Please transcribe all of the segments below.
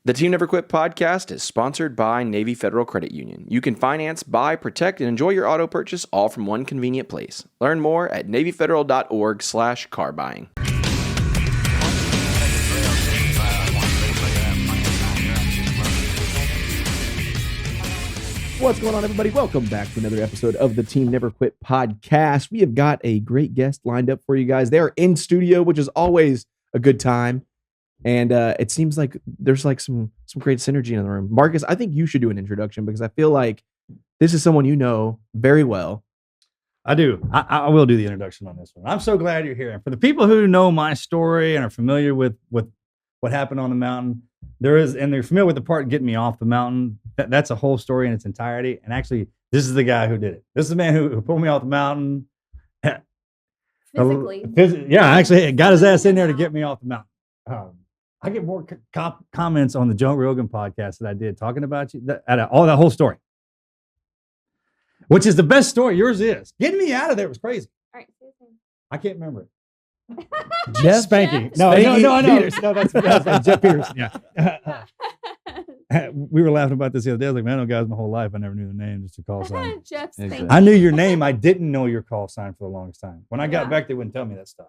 The Team Never Quit podcast is sponsored by Navy Federal Credit Union. You can finance, buy, protect, and enjoy your auto purchase all from one convenient place. Learn more at NavyFederal.org/car buying. What's going on, everybody? Welcome back to another episode of the Team Never Quit podcast. We have got a great guest lined up for you guys. They are in studio, which is always a good time. And it seems like there's like some great synergy in the room. Marcus, I think you should do an introduction because I feel like this is someone you know very well. I do. I will do the introduction on this one. I'm so glad you're here. And for the people who know my story and are familiar with what happened on the mountain, they're familiar with the part getting me off the mountain. That's a whole story in its entirety. And actually, this is the guy who did it. This is the man who pulled me off the mountain. Physically. Actually got his ass in there to get me off the mountain. I get more comments on the Joe Rogan podcast that I did talking about you, that whole story, which is the best story. Yours is. Getting me out of there was crazy. All right. I can't remember it. Jeff Spanky. No, that's Jeff Peterson. Yeah. We were laughing about this the other day. I was like, man, I know guys my whole life. I never knew the name, just a call sign. Jeff Spanky. Exactly. I knew your name. I didn't know your call sign for the longest time. When I got back, they wouldn't tell me that stuff.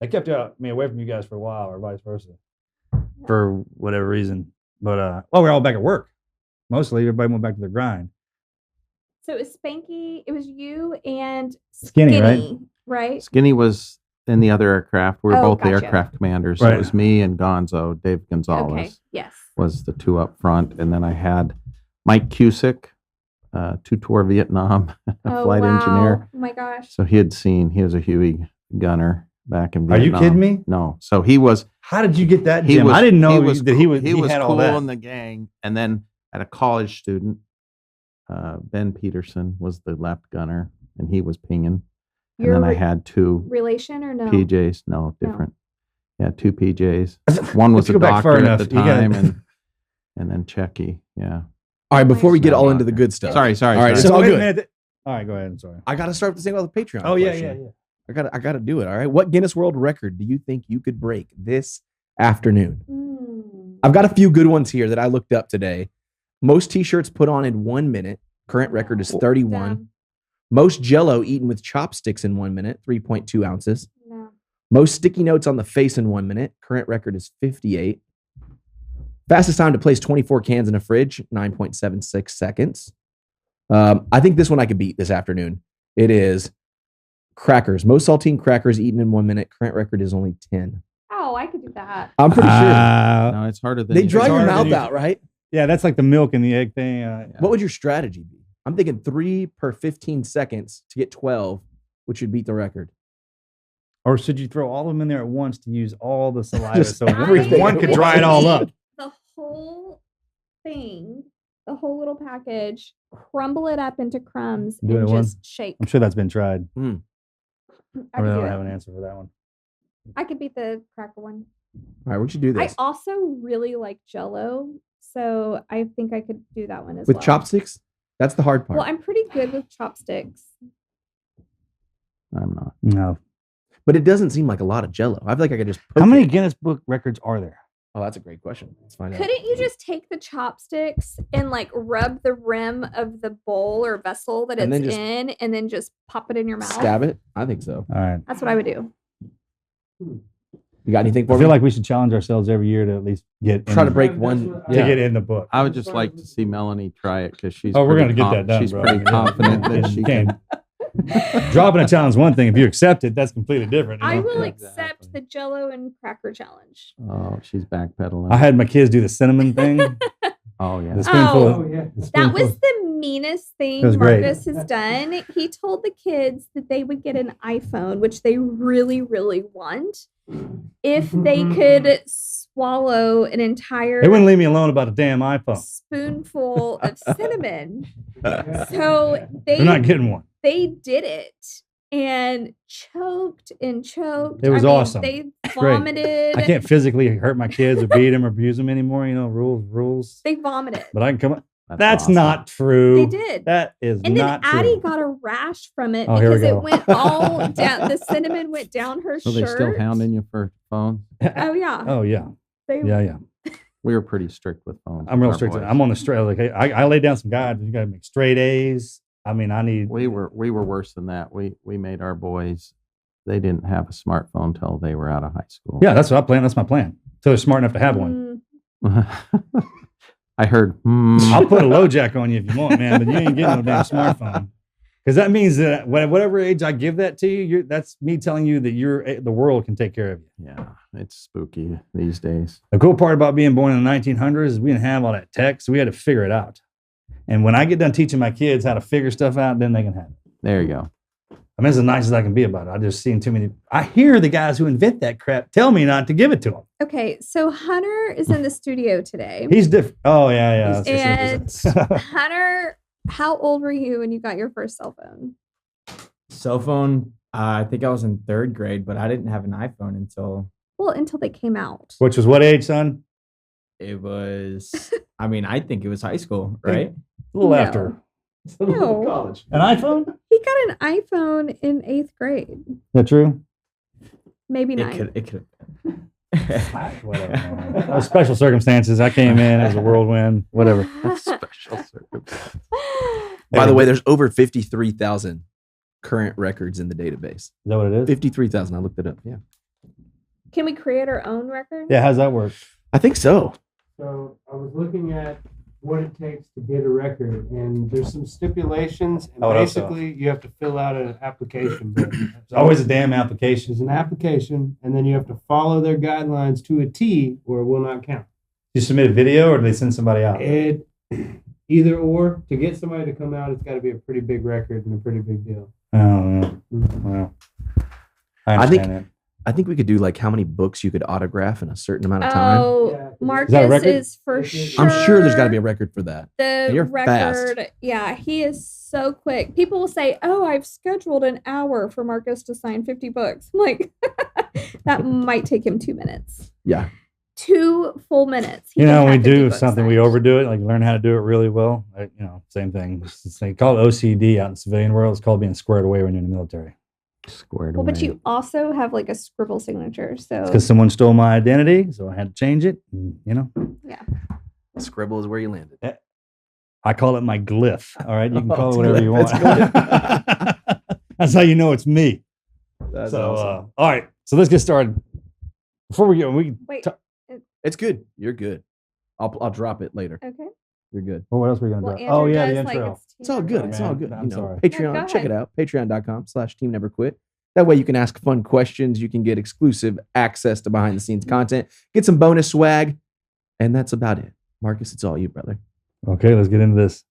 They kept me away from you guys for a while, or vice versa, for whatever reason. But we're all back at work. Mostly, everybody went back to their grind. So it was Spanky. It was you and Skinny, right? Skinny was in the other aircraft. We were both the gotcha. aircraft commanders. So Right. it was me and Gonzo, Dave Gonzalez. Okay. Yes. Was the two up front, and then I had Mike Cusick, two-tour Vietnam flight engineer. Oh my gosh. So he was a Huey gunner back in Are Vietnam. you kidding me? No. So he was. How did you get that, Jim? I didn't know he was had all cool that. in the gang, and then at a college student, Ben Peterson was the left gunner, and he was pinging. And Your then I had two relation or no? PJs. No, different. Yeah, two PJs. One was Let's a go back far doctor at the enough. You time, and then Checky. Yeah. All right, before we get all Sorry. into the good stuff. Sorry. All right, sorry. it's all wait a good. minute. All right, go ahead. I'm sorry. I got to start this thing with the Patreon. Oh, yeah. question. I got to do it. All right. What Guinness World Record do you think you could break this afternoon? I've got a few good ones here that I looked up today. Most t-shirts put on in 1 minute. Current record is 31. Damn. Most Jell-O eaten with chopsticks in 1 minute, 3.2 ounces. No. Most sticky notes on the face in 1 minute. Current record is 58. Fastest time to place 24 cans in a fridge, 9.76 seconds. I think this one I could beat this afternoon. It is crackers. Most saltine crackers eaten in 1 minute. Current record is only 10. Oh, I could do that. I'm pretty sure. No, it's harder than They you dry think. your harder mouth than you- out, right? Yeah, that's like the milk and the egg thing. What would your strategy be? I'm thinking 3 per 15 seconds to get 12, which would beat the record. Or should you throw all of them in there at once to use all the saliva Just so everything. one could dry it all up? The whole thing, the whole little package, crumble it up into crumbs Do it and at once? just shake. I'm sure that's been tried. I I could really do don't it. have an answer for that one. I could beat the cracker one. All right, we should do I this. also really like Jell-O, so I think I could do that one as With well. chopsticks? That's the hard part. Well, I'm pretty good with chopsticks. I'm not. No. But it doesn't seem like a lot of Jell-O. I feel like I could just poke How many it. Guinness Book records are there? Oh, that's a great question. Let's find out. Couldn't you just take the chopsticks and like rub the rim of the bowl or vessel that And it's then just in and then just pop it in your mouth? Stab it? I think so. All right. That's what I would do. You got anything for I me? feel like we should challenge ourselves every year to at least get Try in, to break one. to Yeah. get in the book. I would just like to see Melanie try it because she's. Oh, we're pretty gonna get that done, She's bro. pretty confident that she can. Dropping a challenge is one thing. If you accept it, that's completely different. you I know? will Exactly. accept the Jell-O and cracker challenge. Oh, she's backpedaling. I had my kids do the cinnamon thing. Oh yeah. The spoonful. Oh, the That spoonful. was the meanest It thing was great. Marcus has done. He told the kids that they would get an iPhone, which they really, really want, if they could swallow an entire They wouldn't leave me alone about a damn iPhone. spoonful of cinnamon. So They're not getting one. they did it and choked and choked. It was awesome. They great. vomited. I can't physically hurt my kids or beat them or abuse them anymore. You know, rules. They vomited. But I can come up. That's awesome. not true. They did. That is And then not Addie true. got a rash from it Oh, here we because it go. went all down. The cinnamon went down her So shirt. they still hounding you for phone? Oh yeah. Oh yeah, They, yeah. We were pretty strict with phones. I'm with real our strict. boys. I'm on the straight. Like I laid down some guides. You got to make straight A's. I mean, I need. We were worse than that. We made our boys. They didn't have a smartphone till they were out of high school. Yeah, that's what I plan. That's my plan. So they're smart enough to have one. I heard. I'll put a low jack on you if you want, man, but you ain't getting no damn smartphone. Because that means that whatever age I give that to you, that's me telling you that the world can take care of you. Yeah, it's spooky these days. The cool part about being born in the 1900s is we didn't have all that tech, so we had to figure it out. And when I get done teaching my kids how to figure stuff out, then they can have it. There you go. I mean, it's as nice as I can be about it. I just seen too many. I hear the guys who invent that crap tell me not to give it to them. Okay, so Hunter is in the studio today. He's different. Oh, yeah. And Hunter, how old were you when you got your first cell phone? Cell phone, I think I was in 3rd grade, but I didn't have an iPhone until They came out. Which was what age, son? it was, I mean, I think it was high school, right? A little No. after. No. College. An iPhone? He got an iPhone in 8th grade. Is that true? Maybe It 9th. could have been. Whatever. Man. Those special circumstances. I came in as a whirlwind. Whatever. Special circumstance. By the way, there's over 53,000 current records in the database. Is that what it is? 53,000. I looked it up. Yeah. Can we create our own record? Yeah, how's that work? I think so. So I was looking at what it takes to get a record, and there's some stipulations, and Oh, what else? basically you have to fill out an application. But It's always a damn application. there's an application, and then you have to follow their guidelines to a T, or it will not count. You submit a video or do they send somebody out? It either or. To get somebody to come out, it's got to be a pretty big record and a pretty big deal. I don't know. Well, I I think- understand I think we could do like how many books you could autograph in a certain amount of time. Oh, Yeah. Marcus that a record? is for sure. I'm sure there's got to be a record for that. The You're fast. record. Yeah, he is so quick. People will say, "Oh, I've scheduled an hour for Marcus to sign 50 books." I'm like, that might take him 2 minutes. Yeah. 2 full minutes. He You can know, we have 50 do books something, we signed. overdo it, like learn how to do it really well. Same thing. They call it OCD out in the civilian world. It's called being squared away when you're in the military. Squared Well, away. but you also have like a scribble signature. So Because someone stole my identity, so I had to change it. And, Scribble is where you landed. I call it my glyph. All right, you can Oh, call it it's whatever glyph. you want. It's That's how you know it's me. That's So, awesome. all right, so let's get started. Before we go, wait. It's good. You're good. I'll drop it later. Okay. You're good. well, what else are we gonna Well, do? Andrew Oh yeah, the does, like, intro. It's all good. It's all man. good. I'm sorry. Patreon, Yeah, go check it ahead. out. Patreon.com/Team Never Quit. That way you can ask fun questions. You can get exclusive access to behind the scenes content, get some bonus swag, and that's about it. Marcus, it's all you, brother. Okay, let's get into this.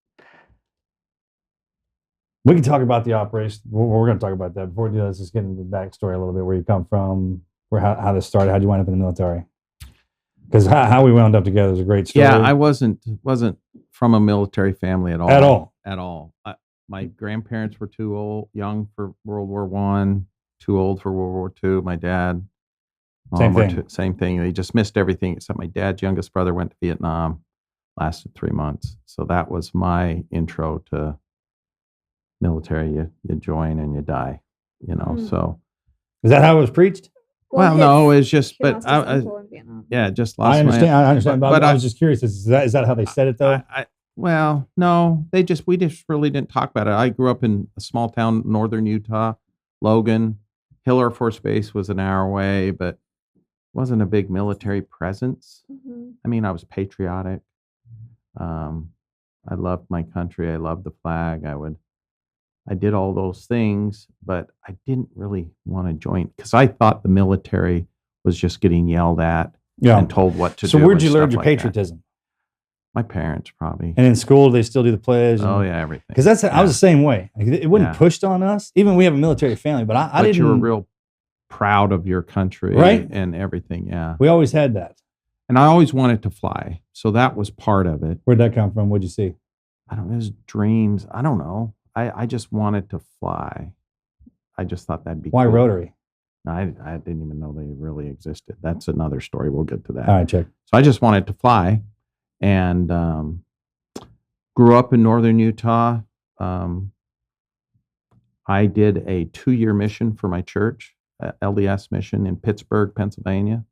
We can talk about the operation. We're going to talk about that. Before we do that, let's just get into the backstory a little bit, where you come from, how this started, how you wind up in the military. Because how we wound up together is a great story. Yeah, I wasn't from a military family at all. At all. At all. My grandparents were too young for World War One, too old for World War Two. My dad, Same mom were thing. same thing. They just missed everything except my dad's youngest brother went to Vietnam, lasted 3 months. So that was my intro to military. You join and you die. Mm. So Is that how it was preached? well, no, it's just, he but lost his uncle in Vietnam. yeah, just lost I understand. my. I understand. But, but I was just curious. Is that how they said it though? Well, no, we just really didn't talk about it. I grew up in a small town, northern Utah, Logan. Hill Air Force Base was an hour away, but wasn't a big military presence. Mhm. I mean, I was patriotic. I loved my country. I loved the flag. I did all those things, but I didn't really want to join because I thought the military was just getting yelled at Yeah. and told what to do. So where'd and you learn stuff your like that. patriotism? My parents probably. And in school, they still do the pledge. Oh yeah, everything. Because I was the same way. Like, it wasn't Yeah. pushed on us. Even we have a military family, but I But didn't. you were real proud of your country, Right? And everything. Yeah. We always had that. And I always wanted to fly, so that was part of it. Where'd that come from? What'd you see? I don't know. It was dreams. I don't know. I just wanted to fly. I just thought that'd be Why cool. rotary? No, I didn't even know they really existed. That's another story. We'll get to that. All right, check. So I just wanted to fly, and grew up in northern Utah. I did a 2-year mission for my church, LDS mission in Pittsburgh, Pennsylvania.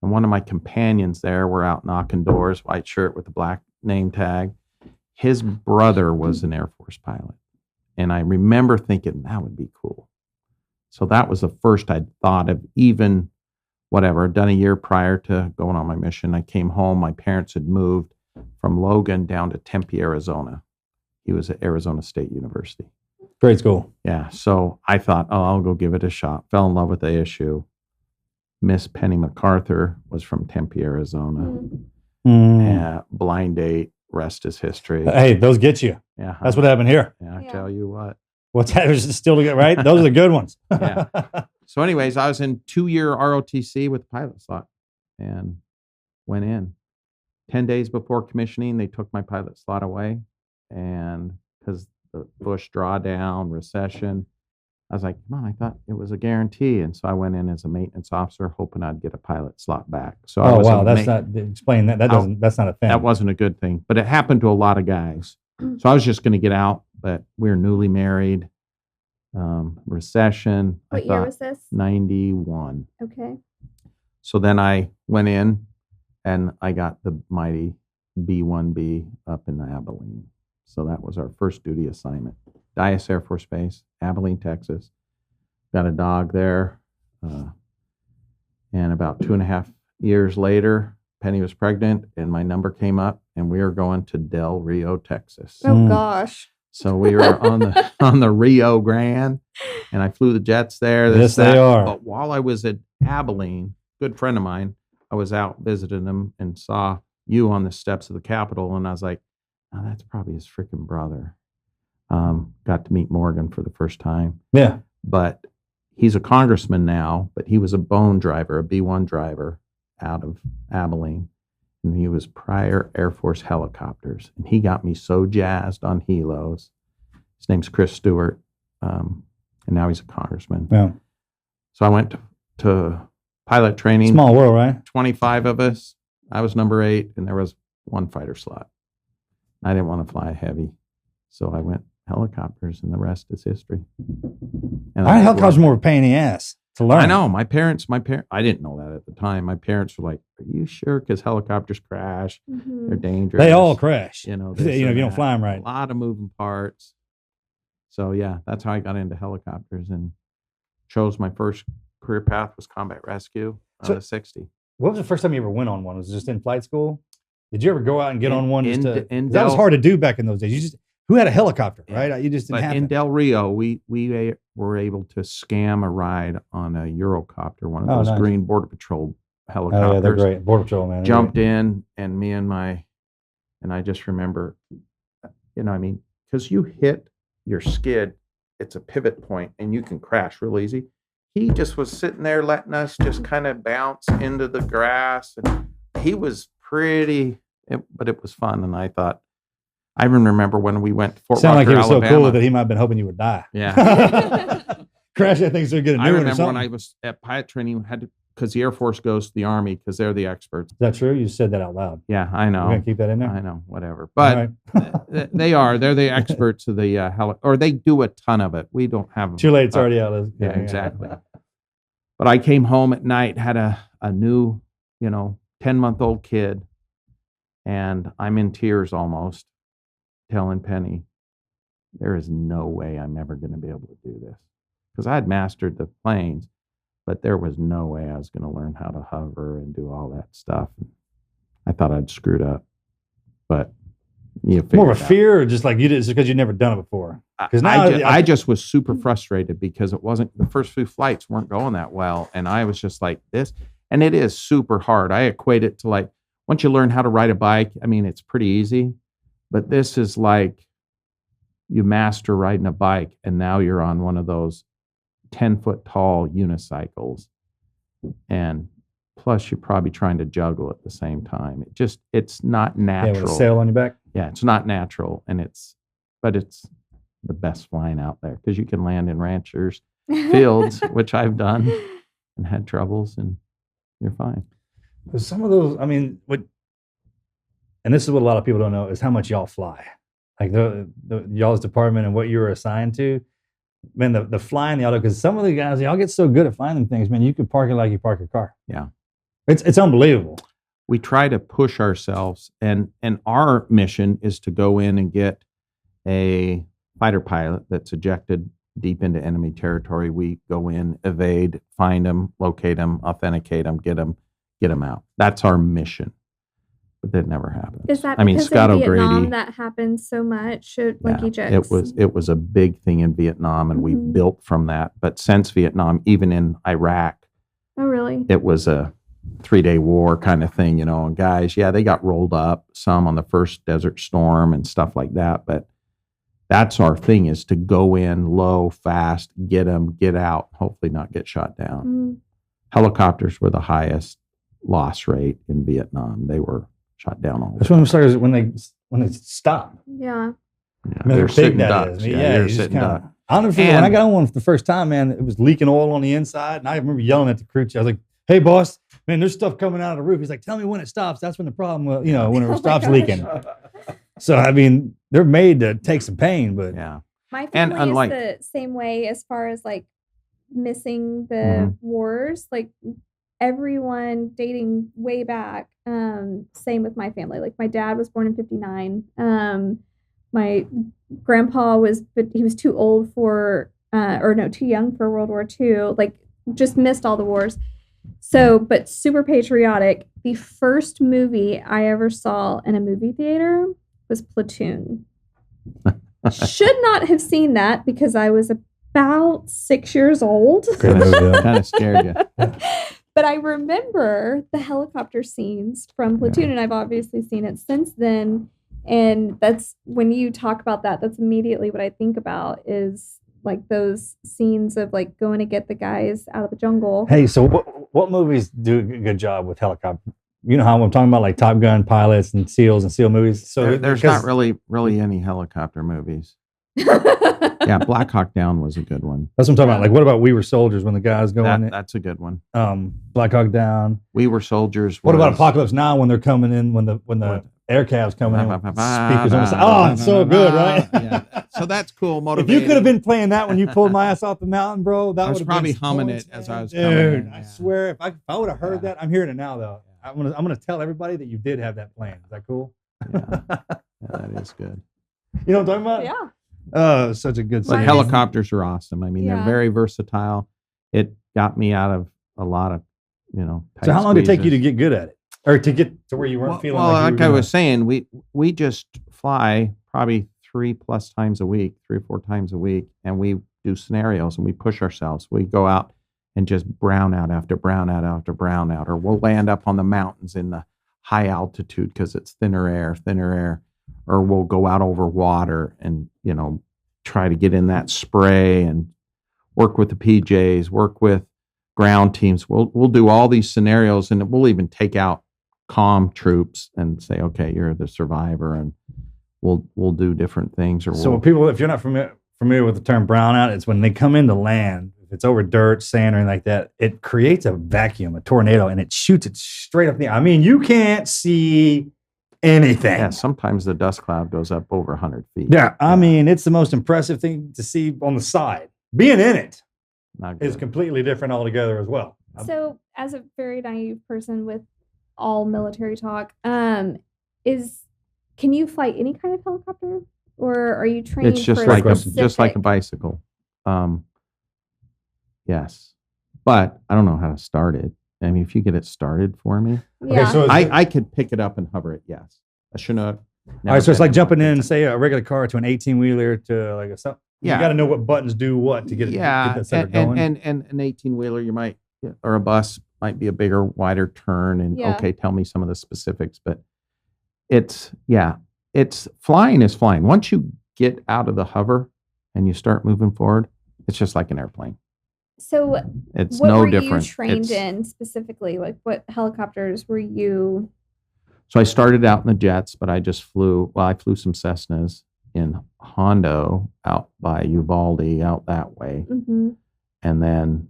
And one of my companions there, were out knocking doors, white shirt with a black name tag. His brother was an Air Force pilot. And I remember thinking that would be cool. So that was the first I'd thought of, even whatever. I'd done a year prior to going on my mission. I came home. My parents had moved from Logan down to Tempe, Arizona. He was at Arizona State University. Great school. Yeah. So I thought, oh, I'll go give it a shot. Fell in love with ASU. Miss Penny MacArthur was from Tempe, Arizona. Blind date, rest is history. Hey, those get you. Yeah. That's what happened here. Yeah, I Yeah. tell you what. What's that? There's still to get right. Those are the good ones. Yeah. So anyways, I was in 2-year ROTC with the pilot slot and went in. 10 days before commissioning, they took my pilot slot away. And because the Bush drawdown, recession, I was like, come on, I thought it was a guarantee. And so I went in as a maintenance officer, hoping I'd get a pilot slot back. So I Oh was wow, that's not explain that. That's not a thing. that wasn't a good thing, but it happened to a lot of guys. So I was just going to get out, but we were newly married. Recession. What year was this? 91. Okay. So then I went in and I got the mighty B-1B up in Abilene. So that was our first duty assignment. Dyess Air Force Base, Abilene, Texas. Got a dog there. And about 2.5 years later, Penny was pregnant and my number came up and we were going to Del Rio, Texas. Oh gosh. So we were on the Rio Grande, and I flew the jets there. Yes, they are. But while I was at Abilene, good friend of mine, I was out visiting him and saw you on the steps of the Capitol, and I was like, oh, that's probably his freaking brother. Got to meet Morgan for the first time. Yeah. But he's a congressman now, but he was a bone driver, a B-1 driver out of Abilene. And he was prior Air Force helicopters. And he got me so jazzed on helos. His name's Chris Stewart. And now he's a congressman. Yeah. So I went to pilot training. Small world, right? 25 of us. I was number 8, and there was one fighter slot. I didn't want to fly heavy. So I went helicopters, and the rest is history. And I helicopters more of a pain in the ass to learn. I know. My parents, I didn't know that at the time. My parents were like, are you sure? Because helicopters crash. Mhm. They're dangerous. They all crash. You know, If you don't that. fly them right. A lot of moving parts. So yeah, that's how I got into helicopters and chose my first career path was combat rescue on So- the 60. What was the first time you ever went on one? Was it just in flight school? Did you ever go out and get on one? In that was Del- hard to do back in those days. You just who had a helicopter, Yeah. right? You just didn't But have in it. Del Rio, we were able to scam a ride on a Eurocopter, one of Oh, those nice. green Border Patrol Oh helicopters. yeah, they're great. Border Patrol, man. They're Jumped great. in, and me and I just remember, because you hit your skid, it's a pivot point, and you can crash real easy. He just was sitting there letting us just kind of bounce into the grass, and he was but it was fun. And I thought, I even remember when we went to Fort Sound like Walker, he was Alabama. so cool that he might have been hoping you would die. Yeah. Crash that thing so good. I remember when I was at pilot training, because the Air Force goes to the Army because they're the experts. Is that true? You said that out loud. Yeah, I We're know. gonna keep that in there. I know, whatever. All But right. they're the experts of the or they do a ton of it. We don't have them. Too late. It's already out. Let's- Yeah, exactly. But I came home at night, had a new, 10-month-old kid, and I'm in tears almost, telling Penny, there is no way I'm ever going to be able to do this. Because I had mastered the planes, but there was no way I was going to learn how to hover and do all that stuff. I thought I'd screwed up, but you figured More of it a out. fear, or just like you did, it's because you'd never done it before. 'Cause now I just was super frustrated because it wasn't, the first few flights weren't going that well. And I was just like this, and it is super hard. I equate it to like, once you learn how to ride a bike, I mean, it's pretty easy, but this is like you master riding a bike and now you're on one of those 10-foot tall unicycles. And plus you're probably trying to juggle at the same time. It's not Yeah, natural. with a sail on your back. Yeah, it's not natural, but it's the best flying out there because you can land in ranchers' fields, which I've done and had troubles, and you're fine. Because some of those, I mean, and this is what a lot of people don't know is how much y'all fly. Like the y'all's department and what you were assigned to. Man, the flying the auto, because some of the guys, y'all get so good at flying them things, man, you could park it like you park your car. Yeah. It's unbelievable. We try to push ourselves, and our mission is to go in and get a fighter pilot that's ejected deep into enemy territory. We go in, evade, find them, locate them, authenticate them, get them out. That's our mission. But that never happens. Is that I mean, because Scott in Vietnam O'Grady, that happens so much? Like yeah, ejects? it was a big thing in Vietnam, and we built from that. But since Vietnam, even in Iraq, Oh, really? it was a 3-day war kind of thing, and guys, they got rolled up some on the first Desert Storm and stuff like that. But that's our thing, is to go in low, fast, get them, get out, hopefully not get shot down. Helicopters were the highest loss rate in Vietnam. They were shot down all the That's time. when we started when they stop. Yeah. Yeah, I mean, they're big sitting that ducks. is. Yeah, you're you just sitting kinda- duck. I'll never forget when I And- got on one for the first time, man. It was leaking oil on the inside, and I remember yelling at the crew chief. I was like, "Hey, boss, man, there's stuff coming out of the roof." He's like, "Tell me when it stops. That's when the problem, when Oh my it stops gosh. leaking." So I mean, they're made to take some pain, but Yeah. My And family unlike- is the same way as far as like missing the Mhm. wars. Like everyone dating way back. Same with my family. Like my dad was born in 59. My grandpa he was too old for too young for World War II. Like just missed all the wars. So, but super patriotic. The first movie I ever saw in a movie theater was Platoon. Should not have seen that because I was about 6 years old. Kind of scared you. But I remember the helicopter scenes from Platoon, and I've obviously seen it since then. And that's when you talk about that, that's immediately what I think about is like those scenes of like going to get the guys out of the jungle. hey, so what movies do a good job with helicopter? You know how I'm talking about, like Top Gun pilots and SEALs and SEAL movies. So There's not really any helicopter movies. Yeah, Black Hawk Down was a good one. That's what I'm talking about. Like, what about We Were Soldiers when the guys go in? That's a good one. Black Hawk Down. We Were Soldiers. What about was- Apocalypse Now when they're coming in when the What? air cabs coming in? Speakers on the side. Oh, it's so good, right? Yeah. So that's cool. If Motivating. you could have been playing that when you pulled my ass off the mountain, bro, that I was would have probably been humming so it as I was dude, coming in, I yeah. swear, if I would have heard Yeah. that, I'm hearing it now though. I'm gonna tell everybody that you did have that plan. Is that cool? Yeah, that is good. You know what I'm talking about? Yeah. Oh, such a good But scene. helicopters are awesome. I mean, Yeah. they're very versatile. It got me out of a lot of, So how long did it take you to squeezes. get good at it, or to get to where you weren't feeling Well, like you like were I gonna- was saying, we just fly probably 3+ times a week, 3 or 4 times a week, and we do scenarios and we push ourselves. We go out and just brown out after brown out after brown out, or we'll land up on the mountains in the high altitude because it's thinner air, or we'll go out over water and try to get in that spray and work with the PJs, work with ground teams. We'll do all these scenarios, and we'll even take out comm troops and say, okay, you're the survivor, and we'll do different things. Or So we'll, people, if you're not familiar with the term brownout, it's when they come into land. If it's over dirt, sand, or anything like that, it creates a vacuum, a tornado, and it shoots it straight up the air. I mean, you can't see anything. yeah, sometimes the dust cloud goes up over 100 feet. Yeah, I mean, it's the most impressive thing to see on the side. Being in it Not is good. completely different altogether as well. So, as a very naive person with all military talk, can you fly any kind of helicopter, or are you trained? It's just for like specific? a bicycle. Yes, but I don't know how to start it. I mean, if you get it started for me, Yeah. Okay, so I could pick it up and hover it. Yes, a Chinook. all right, so it's like jumping in, say, a regular car to an 18-wheeler to like a something. Yeah. You got to know what buttons do what to get it. Yeah, get that sucker going. and an 18-wheeler, you might, or a bus might be a bigger, wider turn. And Yeah. okay, tell me some of the specifics, but it's flying is flying. Once you get out of the hover and you start moving forward, it's just like an airplane. So, It's what no were different. you trained It's- in specifically? Like, what helicopters were you? So I started out in the jets, but I flew some Cessnas in Hondo out by Uvalde, out that way. Mhm. And then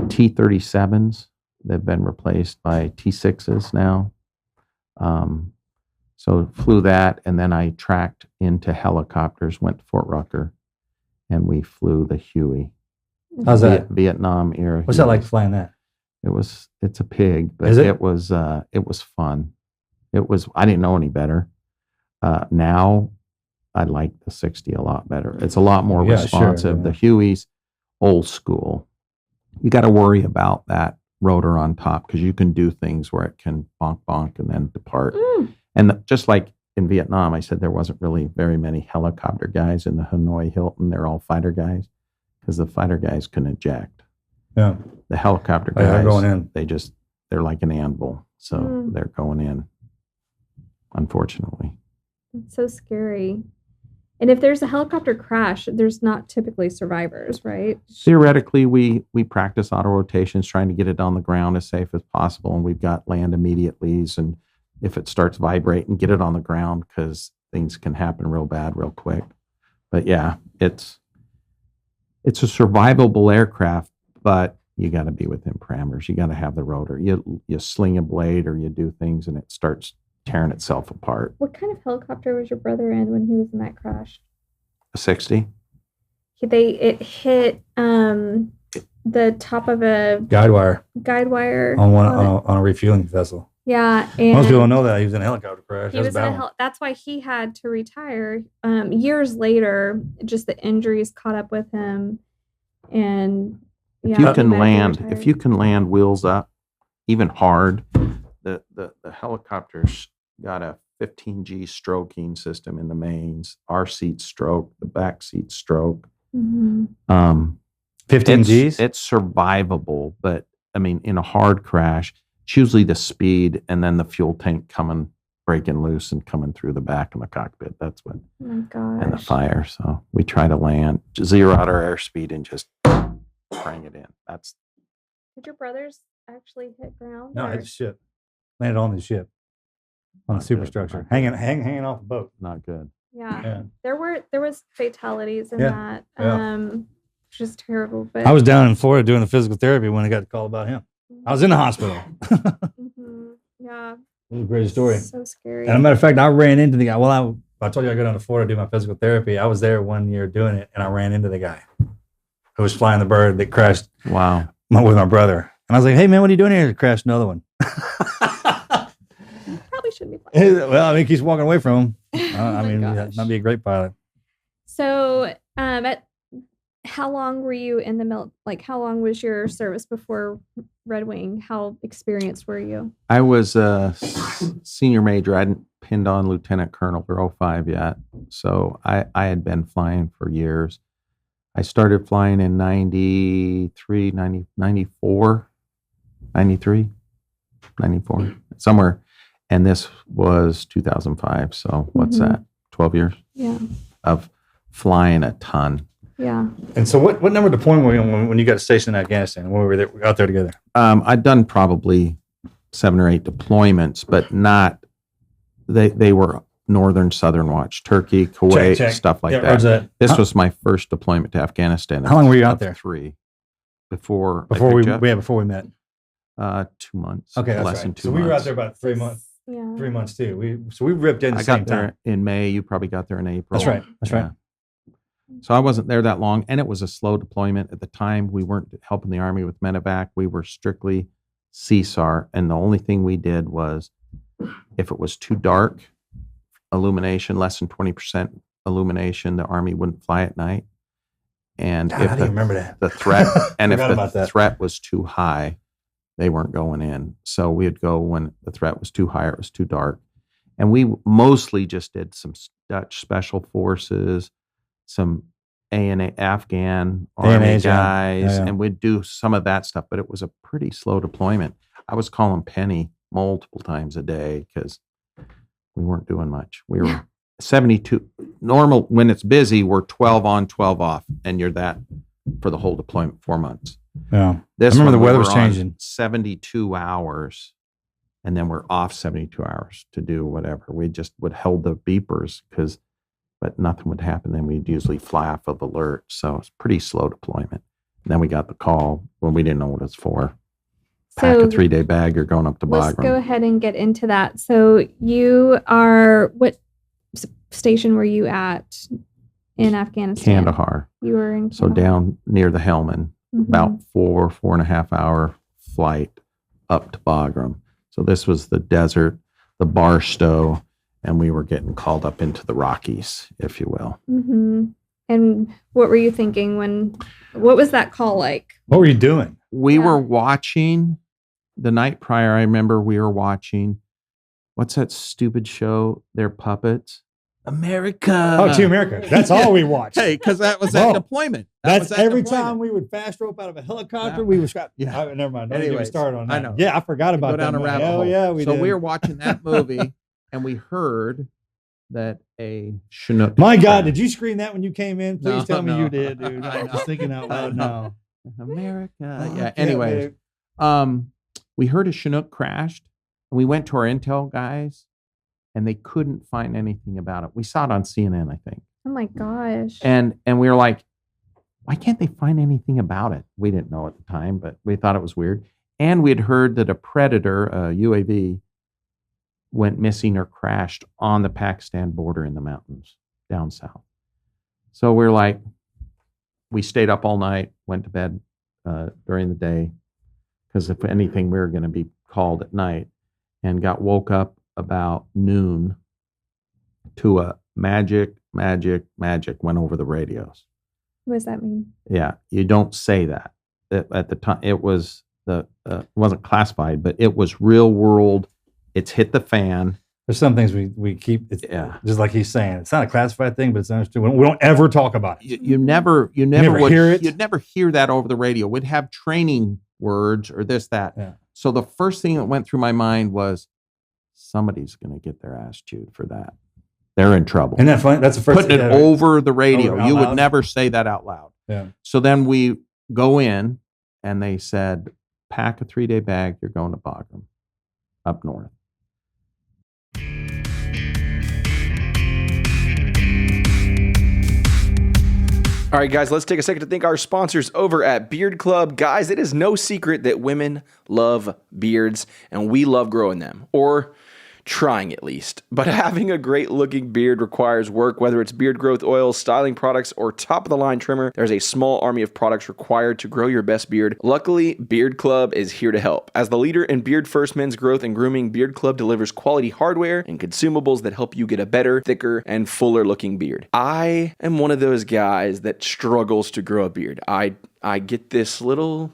T-37s, they've been replaced by T-6s now. So flew that, and then I tracked into helicopters, went to Fort Rucker, and we flew the Huey. How's that? Vietnam era. What's that Huey. like flying that? It's a pig, but Is it? it was fun. I didn't know any better. Now I like the 60 a lot better. It's a lot more Yeah, sure, responsive. yeah. The Huey's old school. You got to worry about that rotor on top because you can do things where it can bonk bonk and then depart. And just like in Vietnam, I said there wasn't really very many helicopter guys in the Hanoi Hilton. They're all fighter guys because the fighter guys can eject. Yeah. The helicopter Oh, yeah, guys, they're going in. they're like an anvil. So they're going in, unfortunately. It's so scary. And if there's a helicopter crash, there's not typically survivors, right? Theoretically, we practice auto rotations, trying to get it on the ground as safe as possible. And we've got land immediatelies. And if it starts vibrating, get it on the ground because things can happen real bad, real quick. But yeah, it's a survivable aircraft, but you got to be within parameters. You got to have the rotor. You sling a blade or you do things and it starts tearing itself apart. What kind of helicopter was your brother in when he was in that crash? A 60? It hit the top of a Guide wire guide wire on a refueling vessel. Yeah, and Most people don't know that he was in a helicopter crash. he was in that's why he had to retire. Years later, just the injuries caught up with him, and If you can land wheels up, even hard, the helicopters got a 15G stroking system in the mains. Our seats stroke, the back seats stroke. 15 Gs? It's survivable, but I mean, in a hard crash, it's usually the speed and then the fuel tank breaking loose and coming through the back of the cockpit. That's what, oh my gosh. and the fire. So we try to land, zero out our airspeed and just bring it in. Did your brothers actually hit ground? No, or- it's a ship. Landed on the ship. On a Not superstructure. good, not Hanging off the boat. Not good. Yeah. There was fatalities in Yeah, that. yeah. Just terrible. But I was down in Florida doing the physical therapy when I got the call about him. I was in the hospital. Yeah. It was a great story. So scary. And a matter of fact, I ran into the guy. Well, I told you I go down to Florida to do my physical therapy. I was there 1 year doing it, and I ran into the guy who was flying the bird that crashed Wow. with my brother. And I was like, "Hey, man, what are you doing here?" He crashed another one. Probably shouldn't be flying. Well, I mean, he keeps walking away from him. Oh I my mean, gosh. that might be a great pilot. So, how long were you in the mill? Like, how long was your service before Red Wing? How experienced were you? I was a senior major. I hadn't pinned on lieutenant colonel or 05 yet. So I had been flying for years. I started flying in 93, 94, 93, 94, somewhere. And this was 2005. So what's that? 12 years Yeah. of flying a ton. Yeah. And so, what number deployment were you on when you got stationed in Afghanistan? When we were out there together? I'd done probably 7 or 8 deployments, but not, they were Northern Southern Watch, Turkey, Kuwait, Check. stuff like Yeah, that. roger that. This was my first deployment to Afghanistan. How long were you out there? 3. Before Before we met. met. 2 months. Okay, that's less right. than 2 So months. we were out there about 3 months. Yeah. 3 months too. We ripped in the I same got there time. in May. You probably got there in April. That's right. That's right. Yeah. So I wasn't there that long, and it was a slow deployment at the time. We weren't helping the Army with medevac. We were strictly CSAR, and the only thing we did was if it was too dark, illumination, less than 20% illumination, the Army wouldn't fly at night. And God, I if didn't remember that. the threat, and if Forgot the about that. threat was too high, they weren't going in. So we'd go when the threat was too high or it was too dark. And we mostly just did some Dutch special forces, some Afghan Army ANAs, yeah. guys, Yeah. and we'd do some of that stuff, but it was a pretty slow deployment. I was calling Penny multiple times a day because we weren't doing much. We were 72. Normal, when it's busy, we're 12 on, 12 off, and you're that for the whole deployment, 4 months. Yeah. This I remember one, the weather we was were on changing. 72 hours, and then we're off 72 hours to do whatever. We just would hold the beepers but nothing would happen. Then we'd usually fly off of alert. So it's pretty slow deployment. And then we got the call when we didn't know what it was for. Pack So a 3-day bag. You're going up to let's Bagram. go ahead and get into that. So what station were you at in Afghanistan? Kandahar. You were in So Kandahar. down near the Helmand, Mhm. about 4.5 hour flight up to Bagram. So this was the desert, the Barstow, and we were getting called up into the Rockies, if you will. Mm-hmm. And what were you thinking what was that call like? What were you doing? We were watching the night prior. I remember we were watching, what's that stupid show? They're puppets. America. Oh, Team America. That's all we watched. Hey, because that was that deployment. That's every time we would fast rope out of a helicopter, we would scrap. Yeah. Never mind. Don't Anyways, get me started on that. I know. Yeah, I forgot about Go down that. a rabbit hole. Yeah, we did. we were watching that movie, and we heard that a Chinook. My God, did you scream that when you came in? Please No, tell me no. you did, dude. I I'm just know. thinking out loud now. America. Oh, Yeah. okay, Anyways, babe. we heard a Chinook crashed, and we went to our intel guys, and they couldn't find anything about it. We saw it on CNN, I think. Oh my gosh. And we were like, why can't they find anything about it? We didn't know at the time, but we thought it was weird. And we had heard that a Predator, a UAV, went missing or crashed on the Pakistan border in the mountains down south. So we're like, we stayed up all night, went to bed during the day, because if anything, we were going to be called at night, and got woke up about noon to a magic went over the radios. What does that mean? Yeah, you don't say that. At the time, it was it wasn't classified, but it was real world. It's hit the fan. There's some things we keep. It's, just like he's saying, it's not a classified thing, but it's understood. We don't ever talk about it. You never would hear it. You'd never hear that over the radio. We'd have training words or this, that. Yeah. So the first thing that went through my mind was, somebody's going to get their ass chewed for that. They're in trouble. And that's the first Putting thing it over the radio. out You would loud? never say that out loud. Yeah. So then we go in, and they said, pack a 3-day bag. You're going to Bagram, up north. All right, guys, let's take a second to thank our sponsors over at Beard Club. Guys, it is no secret that women love beards, and we love growing them, or trying at least. But having a great looking beard requires work, whether it's beard growth oils, styling products, or top of the line trimmer. There's a small army of products required to grow your best beard. Luckily, Beard Club is here to help. As the leader in beard first men's growth and grooming, Beard Club delivers quality hardware and consumables that help you get a better, thicker, and fuller looking beard. I am one of those guys that struggles to grow a beard. I get this little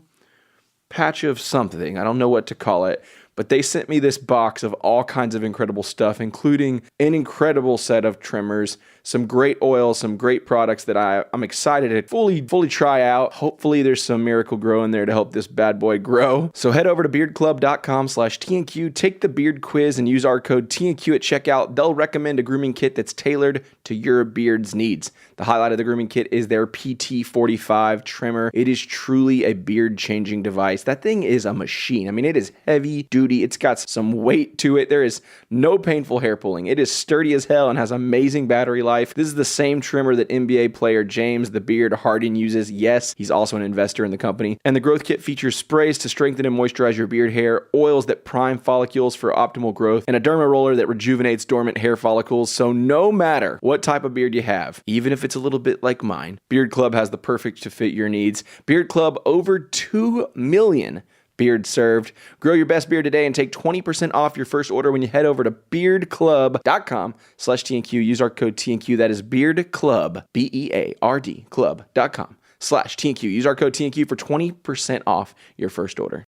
patch of something. I don't know what to call it. But they sent me this box of all kinds of incredible stuff, including an incredible set of trimmers, some great oils, some great products that I'm excited to fully try out. Hopefully there's some Miracle Grow in there to help this bad boy grow. So head over to beardclub.com/TNQ, take the beard quiz, and use our code TNQ at checkout. They'll recommend a grooming kit that's tailored to your beard's needs. The highlight of the grooming kit is their PT45 trimmer. It is truly a beard changing device. That thing is a machine. I mean, it is heavy duty. It's got some weight to it. There is no painful hair pulling. It is sturdy as hell and has amazing battery life. This is the same trimmer that NBA player James the Beard Harden uses. Yes, he's also an investor in the company. And the growth kit features sprays to strengthen and moisturize your beard hair, oils that prime follicles for optimal growth, and a derma roller that rejuvenates dormant hair follicles. So no matter what type of beard you have, even if it's a little bit like mine, Beard Club has the perfect to fit your needs. Beard Club, over 2 million beards served. Grow your best beard today and take 20% off your first order when you head over to beardclub.com/TNQ. Use our code TNQ. That is beardclub, BEARD club.com/TNQ. Use our code TNQ for 20% off your first order.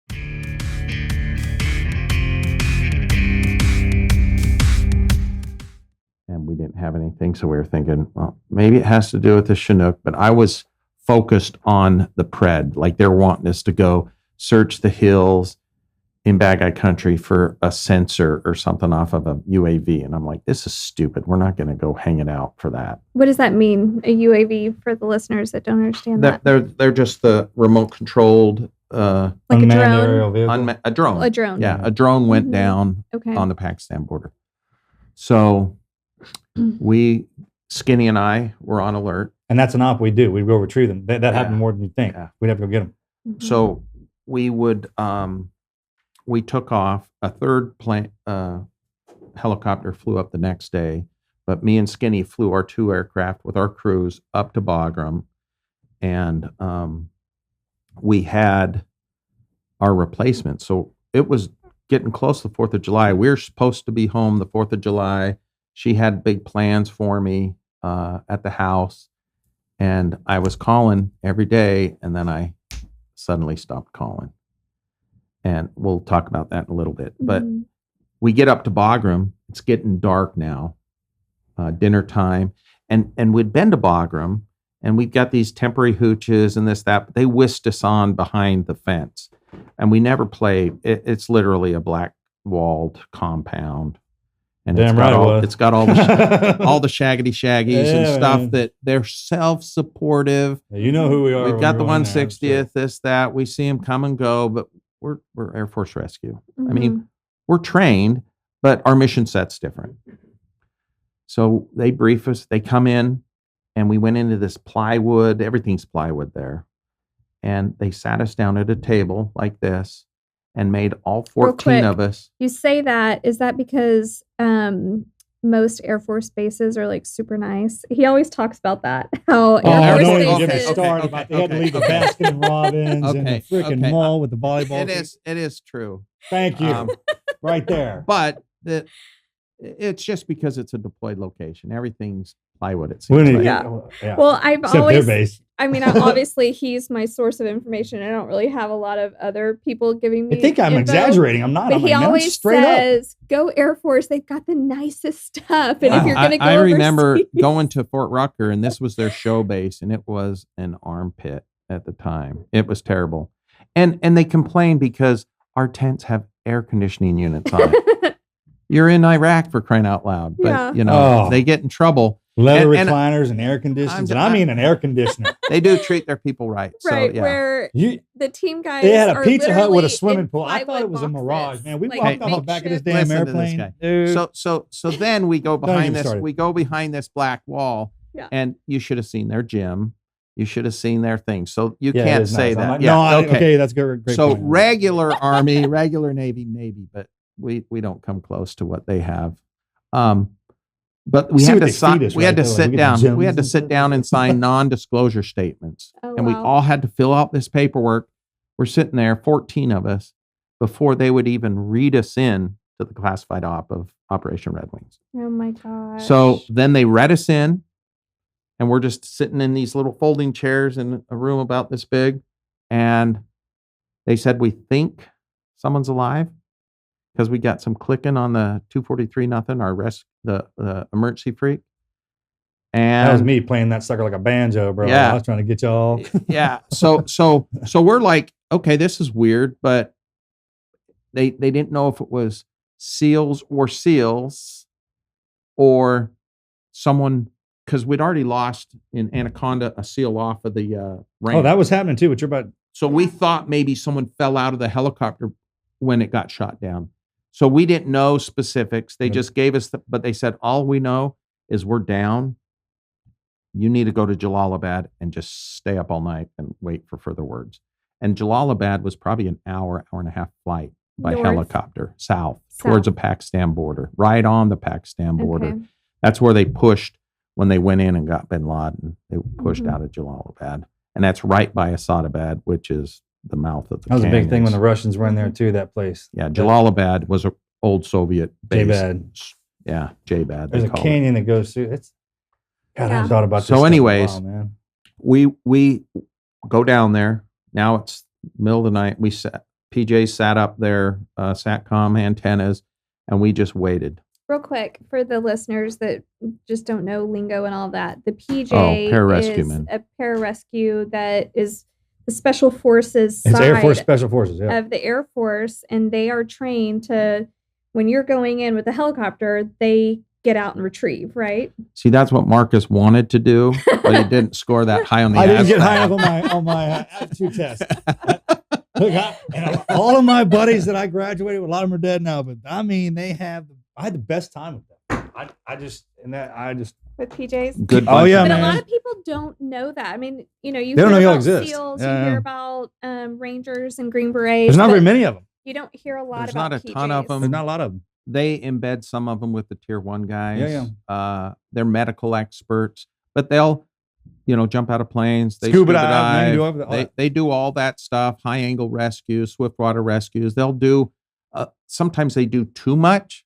And we didn't have anything, so we were thinking, well, maybe it has to do with the Chinook, but I was focused on the Pred. Like, they're wanting us to go search the hills in Bageye country for a sensor or something off of a UAV. And I'm like, this is stupid. We're not going to go hang it out for that. What does that mean, a UAV, for the listeners that don't understand that? They're just the remote controlled Like a Unmanned drone? aerial vehicle. a drone. A drone. Yeah, a drone went Mhm. down Okay. on the Pakistan border. So Skinny and I were on alert. And that's an op we do. We go retrieve them. That happened more than you think. Yeah. We'd have to go get them. Mhm. So we would we took off. A third plane helicopter flew up the next day, but me and Skinny flew our 2 aircraft with our crews up to Bagram, and we had our replacement. So it was getting close to the 4th of July. We were supposed to be home the 4th of July. She had big plans for me at the house. And I was calling every day, and then I suddenly stopped calling. And we'll talk about that in a little bit. But we get up to Bagram. It's getting dark now, dinner time. And we'd been to Bagram, and we've got these temporary hooches and this, that. But they whisked us on behind the fence. And we never played. It's literally a black walled compound. And Damn it's got all the all the shaggity shaggies and stuff man. that they're self-supportive. You know who we are. We've got the when we're in there, 160th, this, that. We see them come and go, but we're Air Force Rescue. I mean, we're trained, but our mission set's different. So they brief us. They come in, and we went into this plywood. Everything's plywood there. And they sat us down at a table like this and made all 14 of us. You say that, is that because most Air Force bases are like super nice? He always talks about that. How Air don't Force even get me bases. started about they had to leave the Baskin and Robbins and the freaking mall with the volleyball. It is true. Thank you. Right there. But it's just because it's a deployed location. Everything's plywood. It We seems need like. to Yeah. Well, I've Except their always, base. I mean, obviously he's my source of information. I don't really have a lot of other people giving me. I think I'm info, exaggerating. I'm not. But I'm he like, no, always it's straight says, "Go Air Force. They've got the nicest stuff." And if you're going to go, I remember overseas- going to Fort Rucker, and this was their show base, and it was an armpit at the time. It was terrible, and they complained because our tents have air conditioning units on it. You're in Iraq, for crying out loud, but they get in trouble. Leather And recliners and air conditioners. And I mean an air conditioner. They do treat their people right. right So, yeah. where You, the team guys they had a are Pizza Hut with a literally swimming in pool. I thought plywood it was a mirage, boxes, man. We like walked off the back of this makeshift- damn Listen to this airplane. guy. Dude. So then we go Don't get behind me this. started. We go behind this black wall, Yeah. and you should have seen their gym. You should have seen their thing. So you Yeah, it can't is say nice. I'm that. like, Yeah, no, okay, that's good. Great so point. regular Army, regular Navy, maybe, but we don't come close to what they have. But we See had what to they sign. feed us, We had right? to They're like, sit we get down. the We had to gyms sit and down and sign non-disclosure statements, Oh, and we wow. all had to fill out this paperwork. We're sitting there, 14 of us, before they would even read us in to the classified op of Operation Red Wings. Oh my gosh. So then they read us in, and we're just sitting in these little folding chairs in a room about this big. And they said, "We think someone's alive," because we got some clicking on the 243 nothing, our the emergency freak. And That was me playing that sucker like a banjo, bro. Yeah. I was trying to get y'all. Yeah. So we're like, okay, this is weird, but they didn't know if it was SEALs or someone, because we'd already lost in Anaconda a SEAL off of the range. Oh, that was happening too. What you're about? So we thought maybe someone fell out of the helicopter when it got shot down. So we didn't know specifics. They just gave us, but they said, all we know is we're down. You need to go to Jalalabad and just stay up all night and wait for further words. And Jalalabad was probably an hour and a half flight by North. helicopter south towards the Pakistan border, right on the Pakistan border. Okay. That's where they pushed when they went in and got bin Laden. They pushed out of Jalalabad. And that's right by Asadabad, which is the mouth of the That was a big thing when canyons. the Russians were in there too. That place. Yeah, Jalalabad was an old Soviet base. J-Bad. Yeah, J-Bad. There's they a call it. canyon that goes through. It's. God, I Yeah. thought about this. So stuff in a anyways, while, man. We go down there. Now it's middle of the night. PJ sat up there, SATCOM antennas, and we just waited. Real quick for the listeners that just don't know lingo and all that, the PJ is pararescueman. a pararescue that is the Special Forces It's side Air Force Special Forces. Yeah. of the Air Force, and they are trained to, when you're going in with a helicopter, they get out and retrieve, right? See, that's what Marcus wanted to do, but he didn't score that high on the I didn't get ASVAB. high enough on my aptitude test. Look, and all of my buddies that I graduated with, a lot of them are dead now, but I mean, I had the best time with them. I just With PJs. Good Oh, bunch yeah, of But them. a man. lot of people don't know that. I mean, you know, you They don't hear know y'all about exist. SEALs, Yeah, you hear yeah. about Rangers and Green Berets. there's not but very many of them. You don't hear a lot There's about not a ton of PJs. them. There's not a lot of them. They embed some of them with the tier 1 guys. Yeah, They're medical experts, but they'll, jump out of planes. They Scuba dive, They do all that stuff. High angle rescues, swift water rescues. They'll do. Sometimes they do too much.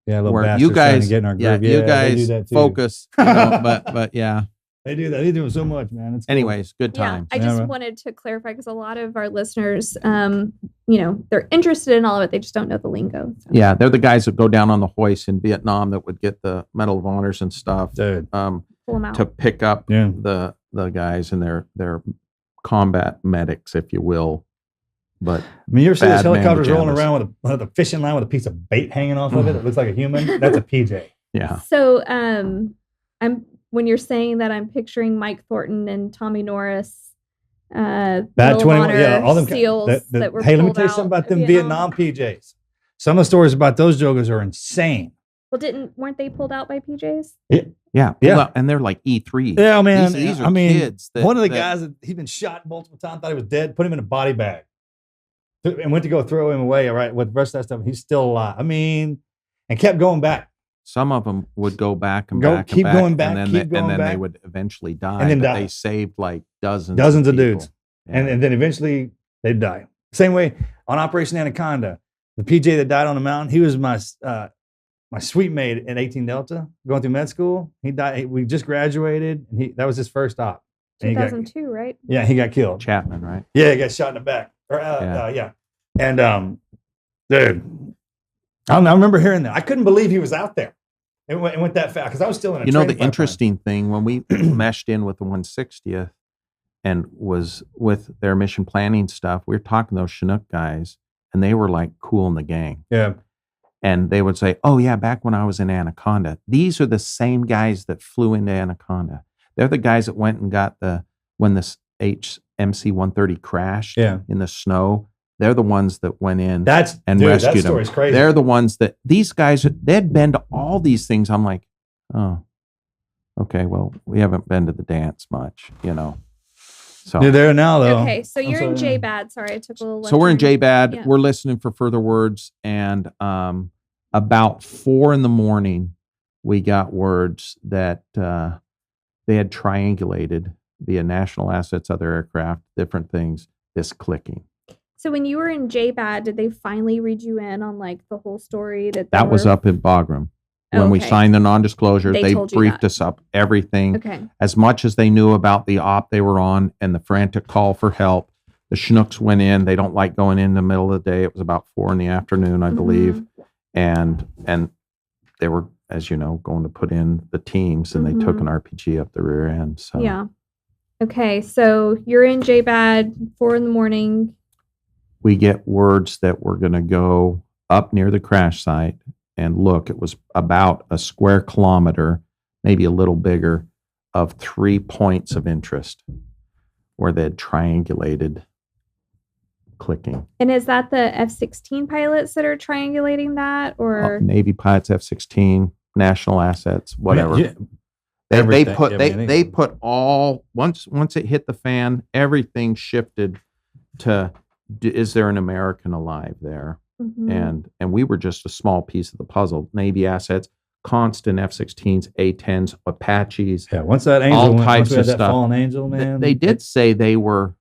Yeah, little where bastards you trying to guys, get in our yeah, groove. you They guys do that too. focus. But yeah. They do that. They do so much, man. It's cool. Anyways, good Yeah, times. I just wanted to clarify because a lot of our listeners, they're interested in all of it. They just don't know the lingo. So. Yeah, they're the guys that go down on the hoist in Vietnam that would get the Medal of Honors and stuff. Dude. Pull 'em out. To pick up Yeah. the guys and their combat medics, if you will. But I mean, you ever see those bad man helicopters rolling pajamas. around with a fishing line with a piece of bait hanging off of it? It looks like a human. That's a PJ. yeah, So when you're saying that, I'm picturing Mike Thornton and Tommy Norris. Bad Medal of 21, Honor yeah, all them SEAls that were hey, let me pulled tell you out something about of them Vietnam PJs. Some of the stories about those jokers are insane. Well, weren't they pulled out by PJs? yeah. Well, and they're like E3. Yeah, man. These are I mean, kids. one of the guys that he'd been shot multiple times, thought he was dead, put him in a body bag, and went to go throw him away. All right, with the rest of that stuff, he's still alive. I mean, and kept going back. Some of them would go back and Go- back, keep and back, going back, and then, keep they, and going then they back. would eventually die. And then but die. they saved like dozens of people. dudes. Yeah. And then eventually they'd die. Same way on Operation Anaconda, the PJ that died on the mountain, he was my sweet mate in 18 Delta going through med school. He died. We just graduated, and that was his first op. And he got- 2002, right? yeah, he got killed. Chapman, right? Yeah, he got shot in the back. Yeah. And dude, I remember hearing that. I couldn't believe he was out there. It went that fast because I was still in a The training pipeline. interesting thing when we meshed in with the 160th and was with their mission planning stuff, we were talking to those Chinook guys, and they were like cool in the gang. Yeah. And they would say, "Oh yeah, back when I was in Anaconda, these are the same guys that flew into Anaconda. They're the guys that went and got when this MC 130 crashed Yeah. in the snow. They're the ones that went in and That rescued them. story's crazy. They're the ones that these guys they'd been to all these things. I'm like, oh, okay, well, we haven't been to the dance much, So They're there now, though. Okay, so I'm you're in sorry. JBAD. Sorry, I took a little. So we're in left turn. JBAD. Yeah. We're listening for further words, and about 4 a.m, we got words that they had triangulated via national assets, other aircraft, different things. This clicking. So when you were in JBAD, did they finally read you in on like the whole story that That was up in Bagram. When we Okay. signed the non-disclosure, They they told you briefed that. us up everything. Okay. As much as they knew about the op they were on and the frantic call for help. The Chinooks went in. They don't like going in the middle of the day. It was about 4 p.m, I believe. And they were, as you know, going to put in the teams, and they took an RPG up the rear end. So Yeah. Okay, so you're in JBAD, 4 a.m. we get words that we're going to go up near the crash site and look. It was about a square kilometer, maybe a little bigger, of 3 points of interest where they'd triangulated clicking. And is that the F-16 pilots that are triangulating that, or Navy pilots, F-16, national assets, whatever. Yeah. They Everything. put Yeah, they man, they put all once it hit the fan, everything shifted to is there an American alive there? Mhm. And we were just a small piece of the puzzle. Navy assets, constant F-16s, A-10s, Apaches. Yeah, once that angel all went, types once we had of that stuff. fallen angel, man. They did say they were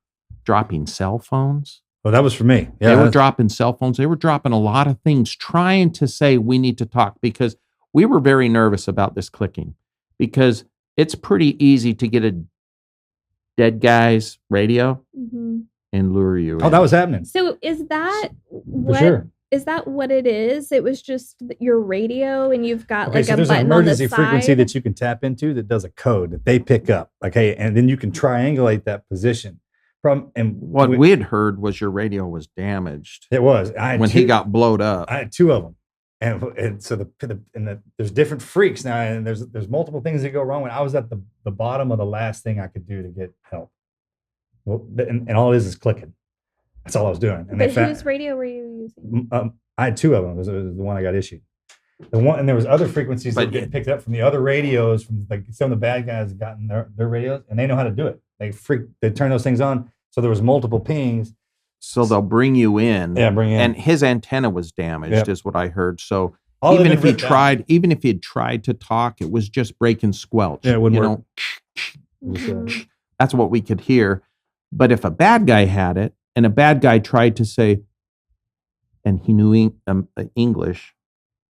dropping cell phones. Well, that was for me. Yeah, They were that's- dropping cell phones. They were dropping a lot of things, trying to say we need to talk, because we were very nervous about this clicking, because it's pretty easy to get a dead guy's radio Mhm. and lure you Oh, in. that was happening. So is that For what? sure. Is that what it is? It was just your radio, and you've got Okay, like so a there's an button on the emergency frequency side? that you can tap into that does a code that they pick up. Okay, and then you can triangulate that position from. And What we had heard was your radio was damaged it was I had when two, he got blowed up. I had 2 of them, and so there's different freaks now, and there's multiple things that go wrong. When I was at the bottom of the last thing I could do to get help, well, and all it is clicking. That's all I was doing. And But they whose radio were you using? I had 2 of them. It was the one I got issued. The one, and there was other frequencies that But were getting picked up from the other radios, from like some of the bad guys that gotten their radios, and they know how to do it. They turn those things on. So there was multiple pings. So they'll bring you in. Yeah, bring in. And his antenna was damaged, Yep. is what I heard. So All of even it if he ripped out. tried, even if he had tried to talk, it was just break and squelch. Yeah, it wouldn't you work. know, Just, Mhm. That's what we could hear. But if a bad guy had it and a bad guy tried to say, and he knew English,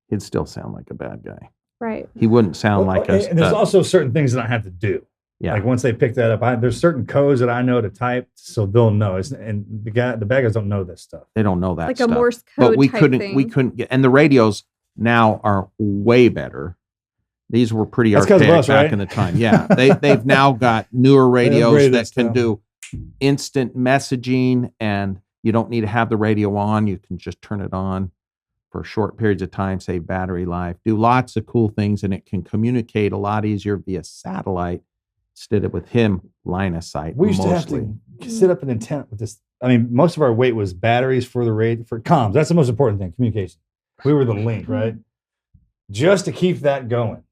he'd still sound like a bad guy. Right. He wouldn't sound like us. and there's also certain things that I have to do. Yeah. Like once they pick that up, there's certain codes that I know to type, so they'll know. And the bad guys don't know this stuff. They don't know that Like stuff. a Morse code But we type couldn't. thing. We couldn't get. And the radios now are way better. These were pretty That's 'cause of archaic us, back right? in the time. Yeah, they've now got newer radios upgraded that it can still. do instant messaging, and you don't need to have the radio on. You can just turn it on for short periods of time, save battery life, do lots of cool things, and it can communicate a lot easier via satellite instead of with him line of sight. We used mostly. to have to set up an antenna with this. I mean, most of our weight was batteries for for comms. That's the most important thing, communication. We were the link, right? Just to keep that going.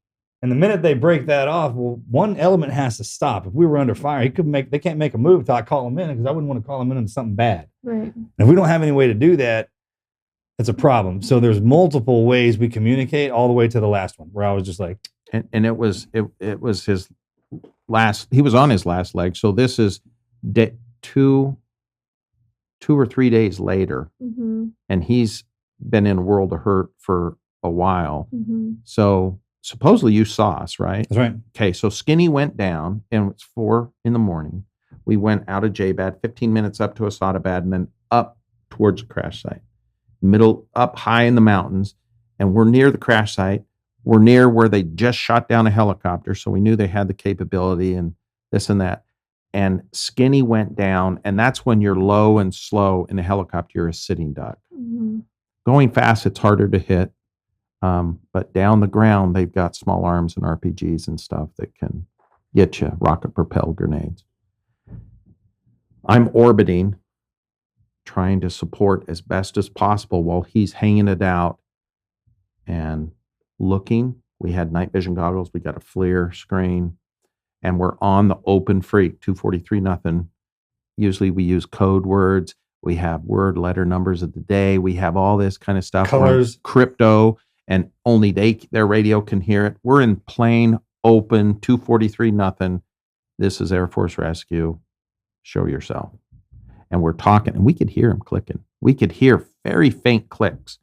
And the minute they break that off, well, one element has to stop. If we were under fire, they can't make a move until I call them in, because I wouldn't want to call them in into something bad. Right. And if we don't have any way to do that, it's a problem. So there's multiple ways we communicate, all the way to the last one, where I was just like, And it was his last. He was on his last leg. So this is 2 or 3 days later, Mm-hmm. and he's been in a world of hurt for a while. Mm-hmm. So supposedly you saw us, right? that's right. Okay, so Skinny went down, and it's 4 a.m. We went out of J-Bad, 15 minutes up to Asadabad, and then up towards the crash site. Middle, up high in the mountains, and we're near the crash site. We're near where they just shot down a helicopter, so we knew they had the capability and this and that. And Skinny went down, and that's when you're low and slow in a helicopter. You're a sitting duck. Mm-hmm. Going fast, it's harder to hit. But down the ground, they've got small arms and RPGs and stuff that can get you rocket propelled grenades. I'm orbiting, trying to support as best as possible while he's hanging it out and looking. We had night vision goggles. We got a FLIR screen, and we're on the open freak, 243 nothing. Usually we use code words. We have word, letter, numbers of the day. We have all this kind of stuff. We're on Colors. crypto, and only their radio can hear it. We're in plain open, 243 nothing. This is Air Force Rescue. Show yourself. And we're talking, and we could hear him clicking. We could hear very faint clicks.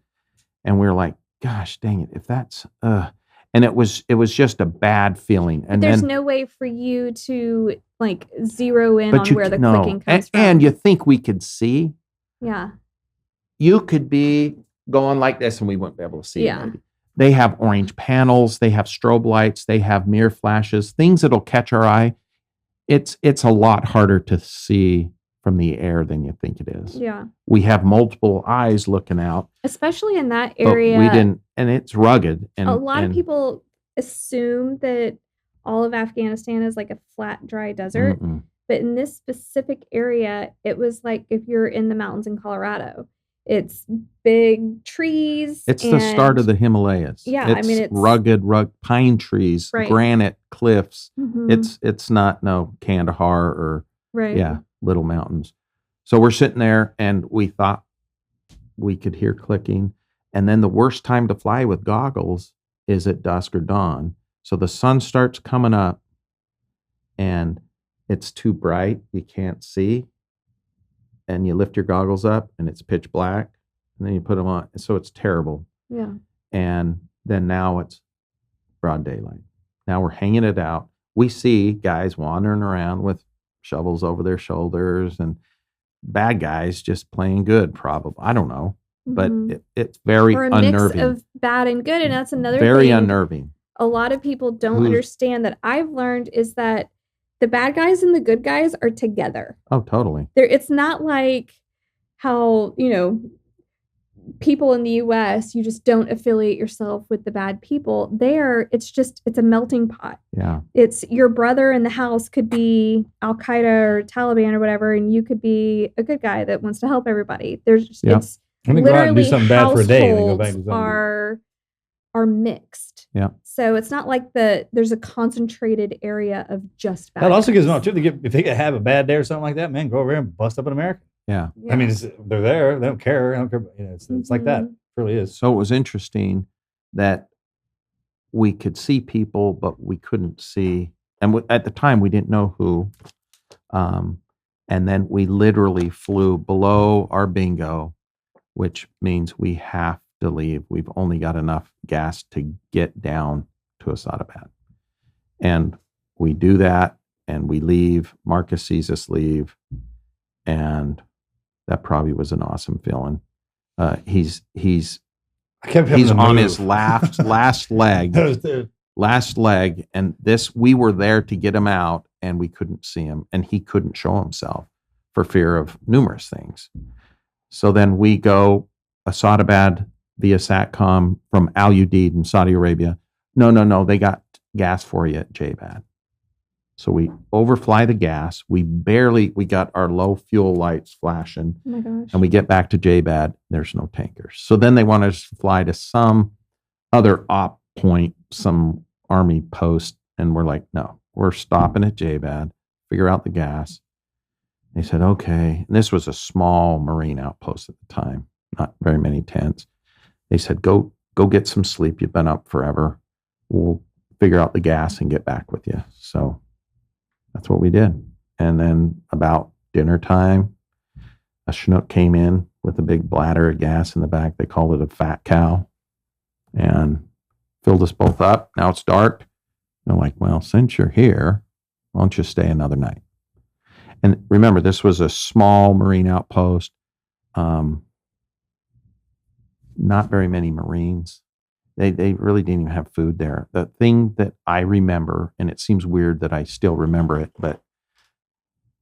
And we were like, gosh, dang it, if that's and it was just a bad feeling. And There's then, no way for you to like zero in on where the no. clicking comes from. And you think we could see? Yeah. You could be going like this, and we wouldn't be able to see. Yeah. Maybe. They have orange panels. They have strobe lights. They have mirror flashes, things that'll catch our eye. It's a lot harder to see from the air than you think it is. Yeah. We have multiple eyes looking out. Especially in that But area. we didn't, and it's rugged. And a lot of and- people assume that all of Afghanistan is like a flat, dry desert. Mm-mm. But in this specific area, it was like if you're in the mountains in Colorado, it's big trees. It's the start of the Himalayas. Yeah, I mean, it's- rugged pine trees, Right. granite cliffs. Mhm. It's not Kandahar or right. little mountains. So we're sitting there, and we thought we could hear clicking. And then the worst time to fly with goggles is at dusk or dawn. So the sun starts coming up, and it's too bright. You can't see. And you lift your goggles up, and it's pitch black. And then you put them on. So it's terrible. Yeah. And then now it's broad daylight. Now we're hanging it out. We see guys wandering around with shovels over their shoulders, and bad guys just playing good, probably. I don't know. But Mhm. it's very or a unnerving. mix of bad and good. And that's another Very thing unnerving. a lot of people don't Who's- understand that I've learned is that the bad guys and the good guys are together. Oh, totally. It's not like how, people in the US, you just don't affiliate yourself with the bad people. It's a melting pot. Yeah. It's your brother in the house could be Al Qaeda or Taliban or whatever, and you could be a good guy that wants to help everybody. There's just, Yeah. it's Let me go out and do literally something bad for a day and then go back to households something. are mixed. Yeah. So it's not like there's a concentrated area of just bad That also gives them guys. an opportunity. If they have a bad day or something like that, man, go over here and bust up an American. Yeah. I mean, they're there. They don't care. I don't care. It's like that. It Mhm. really is. So it was interesting that we could see people, but we couldn't see And at the time, we didn't know who. And then we literally flew below our bingo, which means we have to leave. We've only got enough gas to get down to Asadabad. And we do that and we leave. Marcus sees us leave. And that probably was an awesome feeling. He's I kept having to on move. his last leg. Last leg, and we were there to get him out, and we couldn't see him, and he couldn't show himself for fear of numerous things. So then we go Asadabad via SATCOM from Al Udeid in Saudi Arabia. No, they got gas for you at Jbad. So we overfly the gas. We got our low fuel lights flashing, Oh my gosh. and we get back to Jbad. There's no tankers. So then they want us to fly to some other op point, some army post, and we're like, no, we're stopping at Jbad, figure out the gas. They said, okay. And this was a small Marine outpost at the time, not very many tents. They said, go get some sleep. You've been up forever. We'll figure out the gas and get back with you. So that's what we did. And then about dinner time, a Chinook came in with a big bladder of gas in the back. They called it a fat cow, and filled us both up. Now it's dark. They're like, well, since you're here, why don't you stay another night? And remember, this was a small Marine outpost. Not very many Marines. They really didn't even have food there. The thing that I remember, and it seems weird that I still remember it, but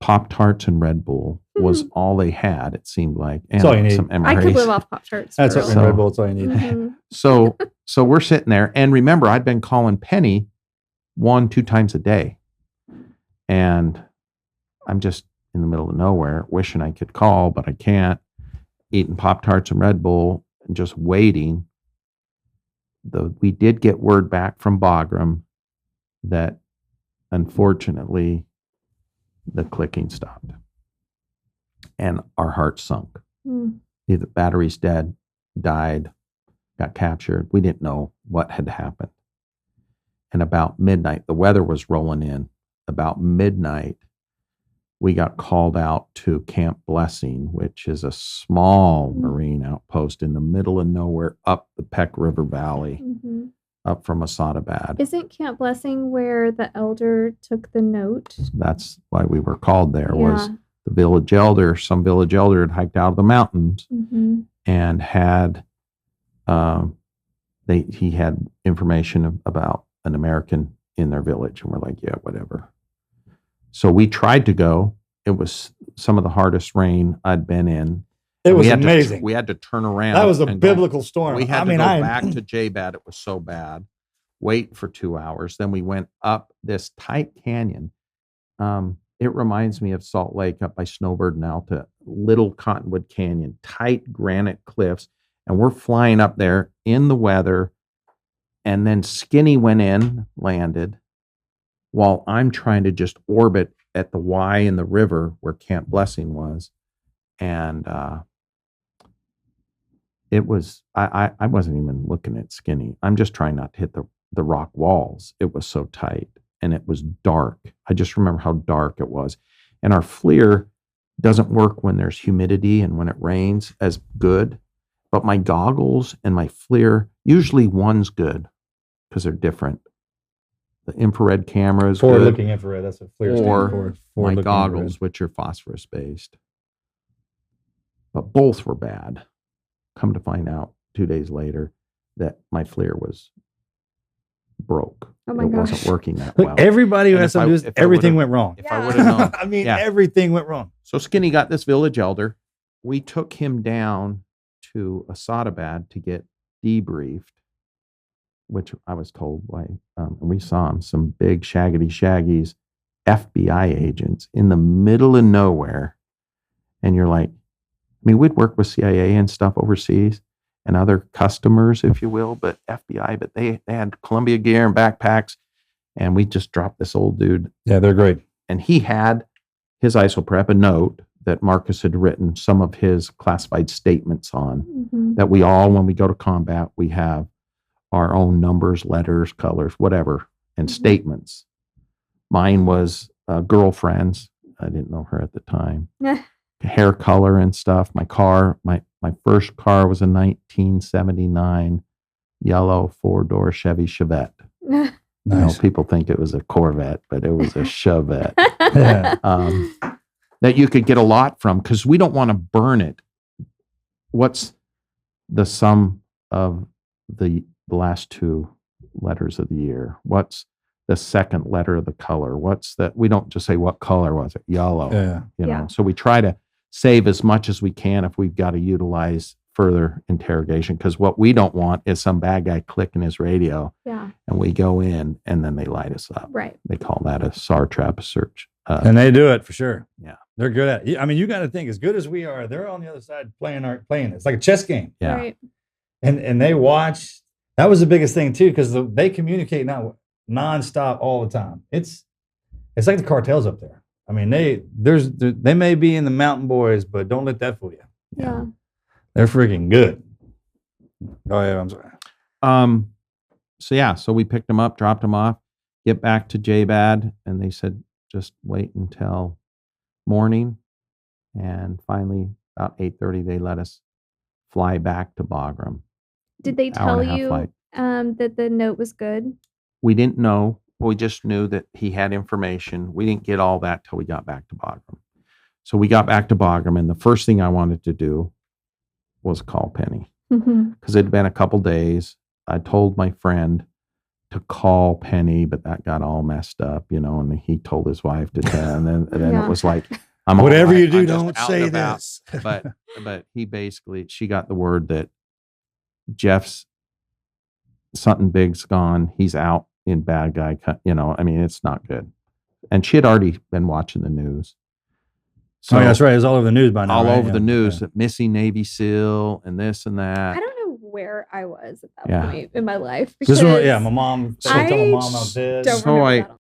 Pop-Tarts and Red Bull was all they had, it seemed like. And That's all you need. some I could MREs. live off Pop-Tarts. That's for what real. So- Red Bull. That's all you need. Mhm. So we're sitting there, and remember, I'd been calling Penny 1-2 times a day, and I'm just in the middle of nowhere, wishing I could call, but I can't. Eating Pop-Tarts and Red Bull, and just waiting. We did get word back from Bagram that, unfortunately, the clicking stopped, and our hearts sunk. Mm. Either battery's dead, died, got captured. We didn't know what had happened. And about midnight, the weather was rolling in. About midnight, we got called out to Camp Blessing, which is a small Marine outpost in the middle of nowhere up the Peck River Valley, Mhm. up from Asadabad. Isn't Camp Blessing where the elder took the note? That's why we were called there, was Yeah. the village elder. Some village elder had hiked out of the mountains Mhm. and had he had information about an American in their village, and we're like, yeah, whatever. So we tried to go. It was some of the hardest rain I'd been in. It was We had to- amazing. we had to turn around. That was a and go- biblical storm. We had I to mean, go I back to Jbad. It was so bad. Wait for 2 hours. Then we went up this tight canyon. It reminds me of Salt Lake up by Snowbird and Alta, Little Cottonwood Canyon, tight granite cliffs. And we're flying up there in the weather. And then Skinny went in, landed, while I'm trying to just orbit at the Y in the river where Camp Blessing was. And it was, I wasn't even looking at Skinny. I'm just trying not to hit the rock walls. It was so tight and it was dark. I just remember how dark it was. And our FLIR doesn't work when there's humidity and when it rains as good. But my goggles and my FLIR, usually one's good because they're different. The infrared camera is good. forward-looking infrared. That's what FLIR stands Or for. My Forward-looking goggles, infrared. which are phosphorus based. But both were bad. Come to find out 2 days later that my FLIR was broke. Oh my it gosh. wasn't working that Look, well. everybody who And has if I- something to do if this, I everything would've- went wrong. If I would have known. I mean, Yeah. everything went wrong. So Skinny got this village elder. We took him down to Asadabad to get debriefed, which I was told by, and we saw him, some big shaggies, FBI agents in the middle of nowhere. And you're like, I mean, we'd work with CIA and stuff overseas and other customers, if you will, but FBI, but they had Columbia gear and backpacks. And we just dropped this old dude. Yeah, they're great. And he had his ISOPrep, a note that Marcus had written some of his classified statements on, Mhm. that we all, when we go to combat, we have our own numbers, letters, colors, whatever, and Mhm. statements. Mine was girlfriends. I didn't know her at the time. Yeah. Hair color and stuff. My car, my first car was a 1979 yellow 4-door Chevy Chevette. Nice. You know, people think it was a Corvette, but it was a Chevette. Yeah. That you could get a lot from, because we don't want to burn it. What's the sum of the last 2 letters of the year? What's the second letter of the color? What's that? We don't just say what color was it? Yellow. Yeah. You know, Yeah. so we try to save as much as we can if we've got to utilize further interrogation, because what we don't want is some bad guy clicking his radio Yeah. and we go in and then they light us up. Right. They call that a SAR trap search. And they do it for sure. Yeah. They're good at it. I mean, you got to think, as good as we are, they're on the other side playing it. It's like a chess game. Yeah. Right. And they watch. That was the biggest thing too, because they communicate now nonstop all the time. It's like the cartels up there. I mean, they may be in the mountain boys, but don't let that fool you. Yeah. They're freaking good. Oh yeah, I'm sorry. So we picked them up, dropped them off, get back to JBAD, and they said, just wait until morning. And finally, about 8:30, they let us fly back to Bagram. Did they Hour tell and a half you flight. that the note was good? We didn't know. We just knew that he had information. We didn't get all that till we got back to Bagram. So we got back to Bagram, and the first thing I wanted to do was call Penny, Mm-hmm. because it had been a couple days. I told my friend to call Penny, but that got all messed up, you know, and he told his wife to tell, and then Yeah. it was like, I'm all Whatever right. you do, I'm just don't out say and about. this. But she got the word that Jeff's something big's gone. He's out in bad guy, you know, I mean, it's not good. And she had already been watching the news. So that's right. It's all over the news by now. All right? over Yeah. the news, Yeah. missing Navy SEAL and this and that. I don't know where I was at that Yeah. point in my life. This is because my mom. She I told my mom I was dead. don't So remember I- that.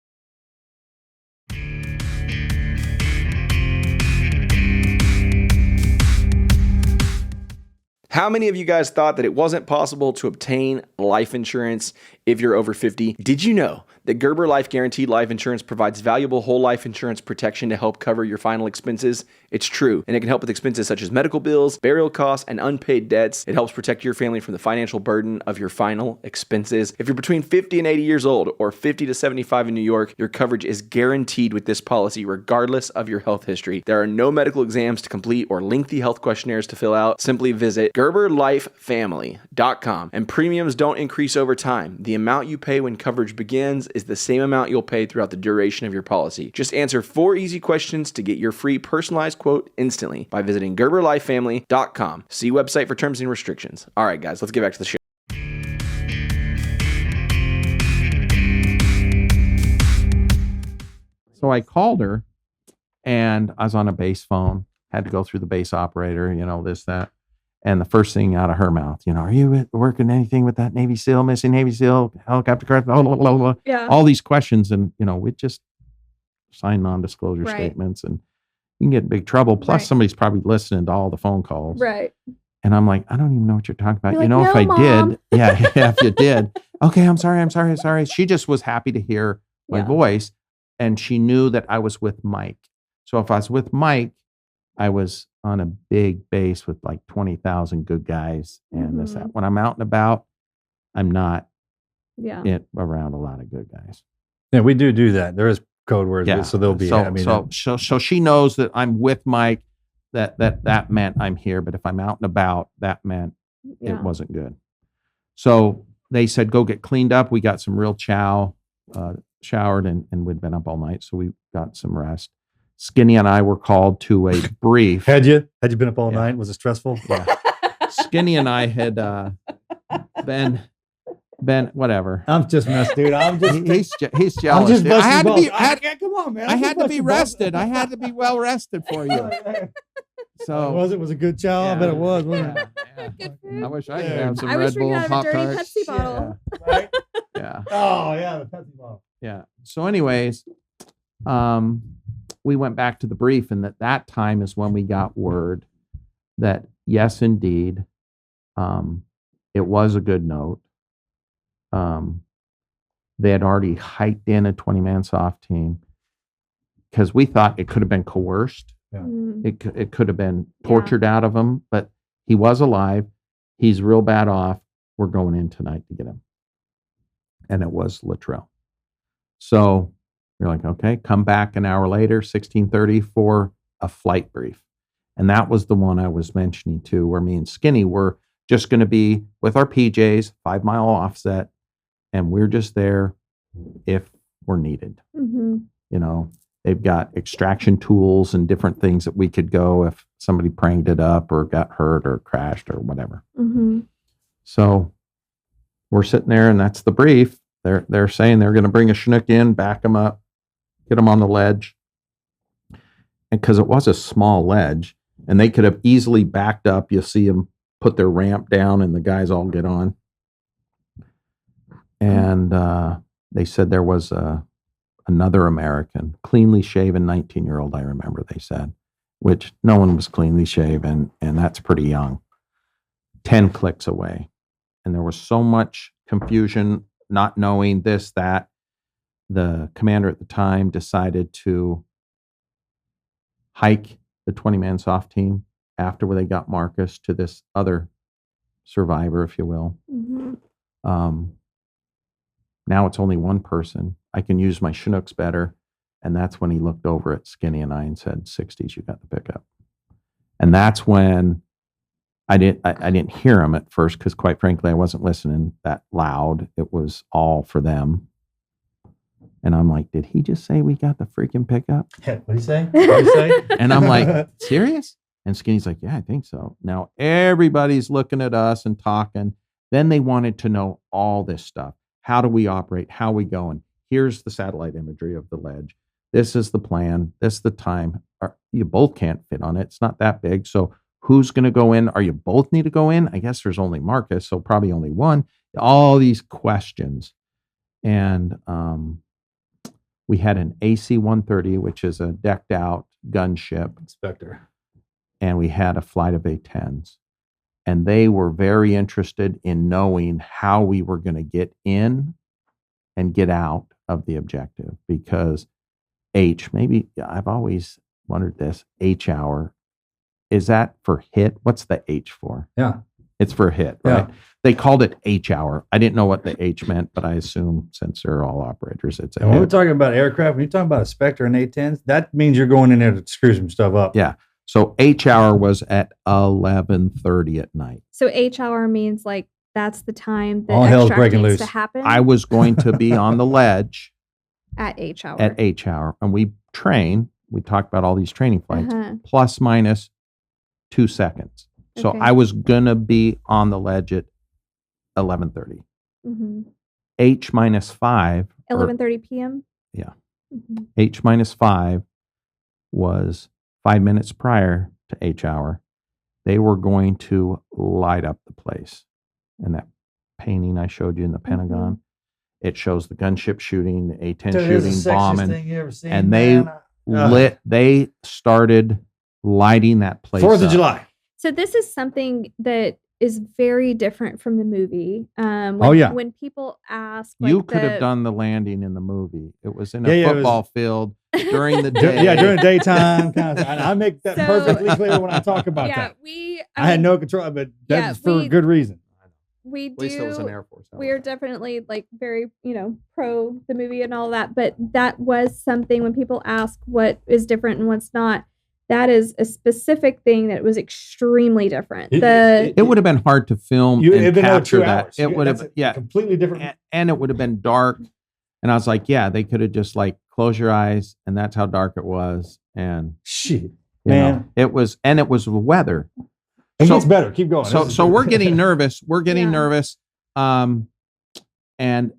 How many of you guys thought that it wasn't possible to obtain life insurance if you're over 50? Did you know that Gerber Life Guaranteed Life Insurance provides valuable whole life insurance protection to help cover your final expenses? It's true, and it can help with expenses such as medical bills, burial costs, and unpaid debts. It helps protect your family from the financial burden of your final expenses. If you're between 50 and 80 years old, or 50 to 75 in New York, your coverage is guaranteed with this policy regardless of your health history. There are no medical exams to complete or lengthy health questionnaires to fill out. Simply visit GerberLifeFamily.com, and premiums don't increase over time. The amount you pay when coverage begins is the same amount you'll pay throughout the duration of your policy. Just answer 4 easy questions to get your free personalized quote instantly by visiting GerberLifeFamily.com. See website for terms and restrictions. All right, guys, let's get back to the show. So I called her, and I was on a base phone, had to go through the base operator, you know, this, that. And the first thing out of her mouth, you know, are you working anything with that Navy SEAL, missing Navy SEAL, helicopter crash, blah, blah, blah, blah. Yeah. All these questions. And, you know, we just sign non-disclosure Right. statements, and you can get in big trouble. Plus, Right. somebody's probably listening to all the phone calls. Right. And I'm like, I don't even know what you're talking about. You're You like, know, if "No, I Mom." did, yeah, if you did. Okay, I'm sorry. She just was happy to hear my Yeah. voice, and she knew that I was with Mike. So if I was with Mike, I was on a big base with like 20,000 good guys and this, Mhm. that. When I'm out and about, I'm not Yeah. around a lot of good guys. Yeah, we do that. There is code words, Yeah. so they'll be. So, I mean, so she knows that I'm with Mike. That meant I'm here. But if I'm out and about, that meant Yeah. it wasn't good. So they said, go get cleaned up. We got some real chow, showered, and we'd been up all night. So we got some rest. Skinny and I were called to a brief. had you been up all Yeah. night? Was it stressful? Yeah. Skinny and I had been whatever. I'm just messed, dude. I'm just. He's I'm jealous. just dude. I had to busting be. balls. Come on, man. I I'm had just to be busting balls. rested. I had to be well rested for you. So Was it a good chow? I bet it was. Wasn't it? yeah. Good food. I wish I could Yeah. have some I was Red Bull drinking out of a Pop dirty Tarts. Pepsi bottle. Right? Yeah. Oh yeah, the Pepsi bottle. Yeah. So, anyways, we went back to the brief, and that time is when we got word that yes, indeed, it was a good note. They had already hiked in a 20-man soft team because we thought it could have been coerced. Yeah. It could have been tortured out of him, but he was alive. He's real bad off. We're going in tonight to get him. And it was Luttrell. So you're like, okay, come back an hour later, 16:30 for a flight brief. And that was the one I was mentioning too, where me and Skinny were just going to be with our PJs, 5 mile offset, and we're just there if we're needed. Mm-hmm. You know, they've got extraction tools and different things that we could go if somebody pranged it up or got hurt or crashed or whatever. Mm-hmm. So we're sitting there, and that's the brief. They're saying they're going to bring a Chinook in, back them up, get them on the ledge. And because it was a small ledge, and they could have easily backed up, you'll see them put their ramp down, and the guys all get on. And they said there was another American, cleanly shaven 19-year-old, I remember they said, which no one was cleanly shaven, and that's pretty young. 10 clicks away. And there was so much confusion, not knowing this, that. The commander at the time decided to hike the 20-man soft team after they got Marcus to this other survivor, if you will. Mm-hmm. Now it's only one person. I can use my Chinooks better. And that's when he looked over at Skinny and I and said, 60s, you got the pickup. And that's when I didn't hear him at first because, quite frankly, I wasn't listening that loud. It was all for them. And I'm like, did he just say we got the freaking pickup? Yeah, what do you say? What do you say? And I'm like, serious? And Skinny's like, yeah, I think so. Now everybody's looking at us and talking. Then they wanted to know all this stuff. How do we operate? How are we going? Here's the satellite imagery of the ledge. This is the plan. This is the time. You both can't fit on it. It's not that big. So who's going to go in? Are you both need to go in? I guess there's only Marcus, so probably only one. All these questions. And we had an AC-130, which is a decked out gunship. Inspector. And we had a flight of A-10s. And they were very interested in knowing how we were going to get in and get out of the objective, because maybe I've always wondered this, H-hour, is that for hit? What's the H for? Yeah. It's for hit, right? Yeah. They called it H-hour. I didn't know what the H meant, but I assume since they're all operators, it's a and when we're talking about aircraft, when you're talking about a Spectre and A-10s, that means you're going in there to screw some stuff up. Yeah. So H-hour was at 11:30 at night. So H-hour means like that's the time that all hell's extract breaking needs loose to happen. I was going to be on the ledge at H-hour. At H-hour. And we train. We talked about all these training flights, plus minus 2 seconds. So Okay. I was going to be on the ledge at 11:30. Mm-hmm. H minus 5. 11:30 p.m. Yeah. Mm-hmm. H minus 5 was 5 minutes prior to H-hour. They were going to light up the place. And that painting I showed you in the Pentagon, it shows the gunship shooting, the A-10 shooting, bombing. Thing you ever seen, And man. they started lighting that place 4th of up. July. So this is something that is very different from the movie. When people ask, like, You could have done the landing in the movie. It was in a Yeah, football field during the day. Yeah, during the daytime. Kind of, and I make that So- perfectly clear when I talk about yeah, that. I I had mean, no control, but that's for we- good reason. we At least it was an do. Air Force. We're definitely like very, pro the movie and all that. But that was something when people ask what is different and what's not. That is a specific thing that was extremely different. It would have been hard to film It'd and been over capture 2 that. hours. It would That's have, a completely different. and it would have been dark. And I was like, yeah, they could have just like close your eyes, and that's how dark it was. And Shit, you man. know, it was the weather. It So- gets better. Keep going. So This is so good. we're getting nervous. We're getting Yeah. nervous. And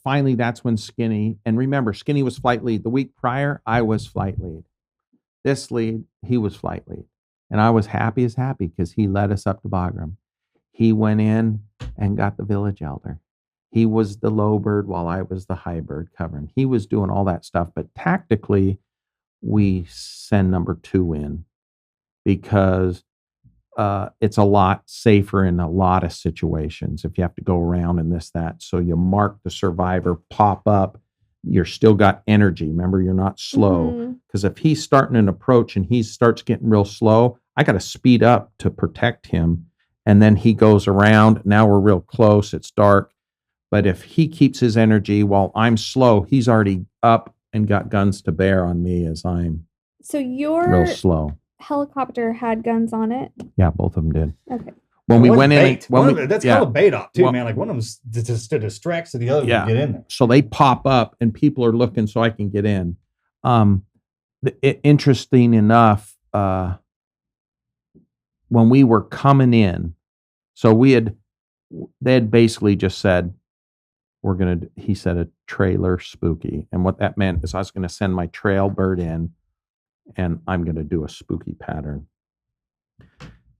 finally that's when Skinny, and remember, Skinny was flight lead. The week prior, I was flight lead. This lead, he was flight lead. And I was happy as happy because he led us up to Bagram. He went in and got the village elder. He was the low bird while I was the high bird covering. He was doing all that stuff. But tactically, we send number 2 in because it's a lot safer in a lot of situations if you have to go around and this, that. So you mark the survivor, pop up. You're still got energy. Remember, you're not slow. Mhm. Because if he's starting an approach and he starts getting real slow, I got to speed up to protect him. And then he goes around. Now we're real close. It's dark. But if he keeps his energy while I'm slow, he's already up and got guns to bear on me as I'm So real your slow. helicopter had guns on it. Yeah, both of them did. Okay. When we One's went in, bait. when One we, of them- that's yeah. called a bait off too, Well- man. Like one of them's just to distract so the other Yeah. one get in there. So they pop up and people are looking so I can get in. Interesting enough, when we were coming in, so they had basically just said, he said a trailer spooky. And what that meant is I was going to send my trail bird in and I'm going to do a spooky pattern.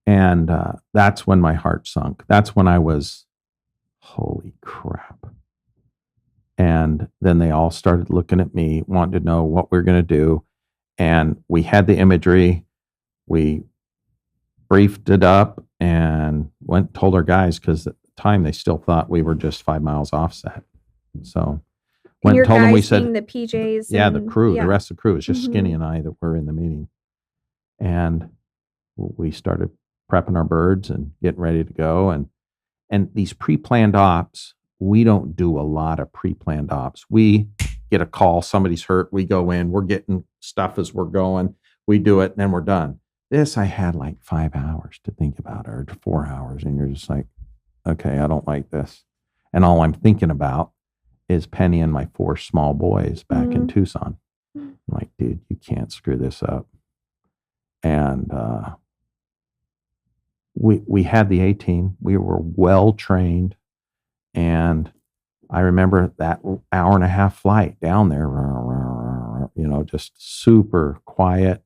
And that's when my heart sunk. That's when I was, holy crap. And then they all started looking at me, wanting to know what we we're going to do. And we had the imagery. We briefed it up and told our guys, because at the time they still thought we were just 5 miles offset. So And your told them, guys we said, being the PJs. yeah, the and- crew, yeah. the rest of the crew, is just Mhm. Skinny and I that were in the meeting. And we started prepping our birds and getting ready to go. And these pre-planned ops, we don't do a lot of pre-planned ops. We get a call, somebody's hurt, we go in, we're getting stuff as we're going, we do it, and then we're done. This, I had like 5 hours to think about, or 4 hours, and you're just like, okay, I don't like this. And all I'm thinking about is Penny and my 4 small boys back in Tucson. I'm like, dude, you can't screw this up. And we had the A team. We were well trained, and I remember that hour and a half flight down there. Just super quiet.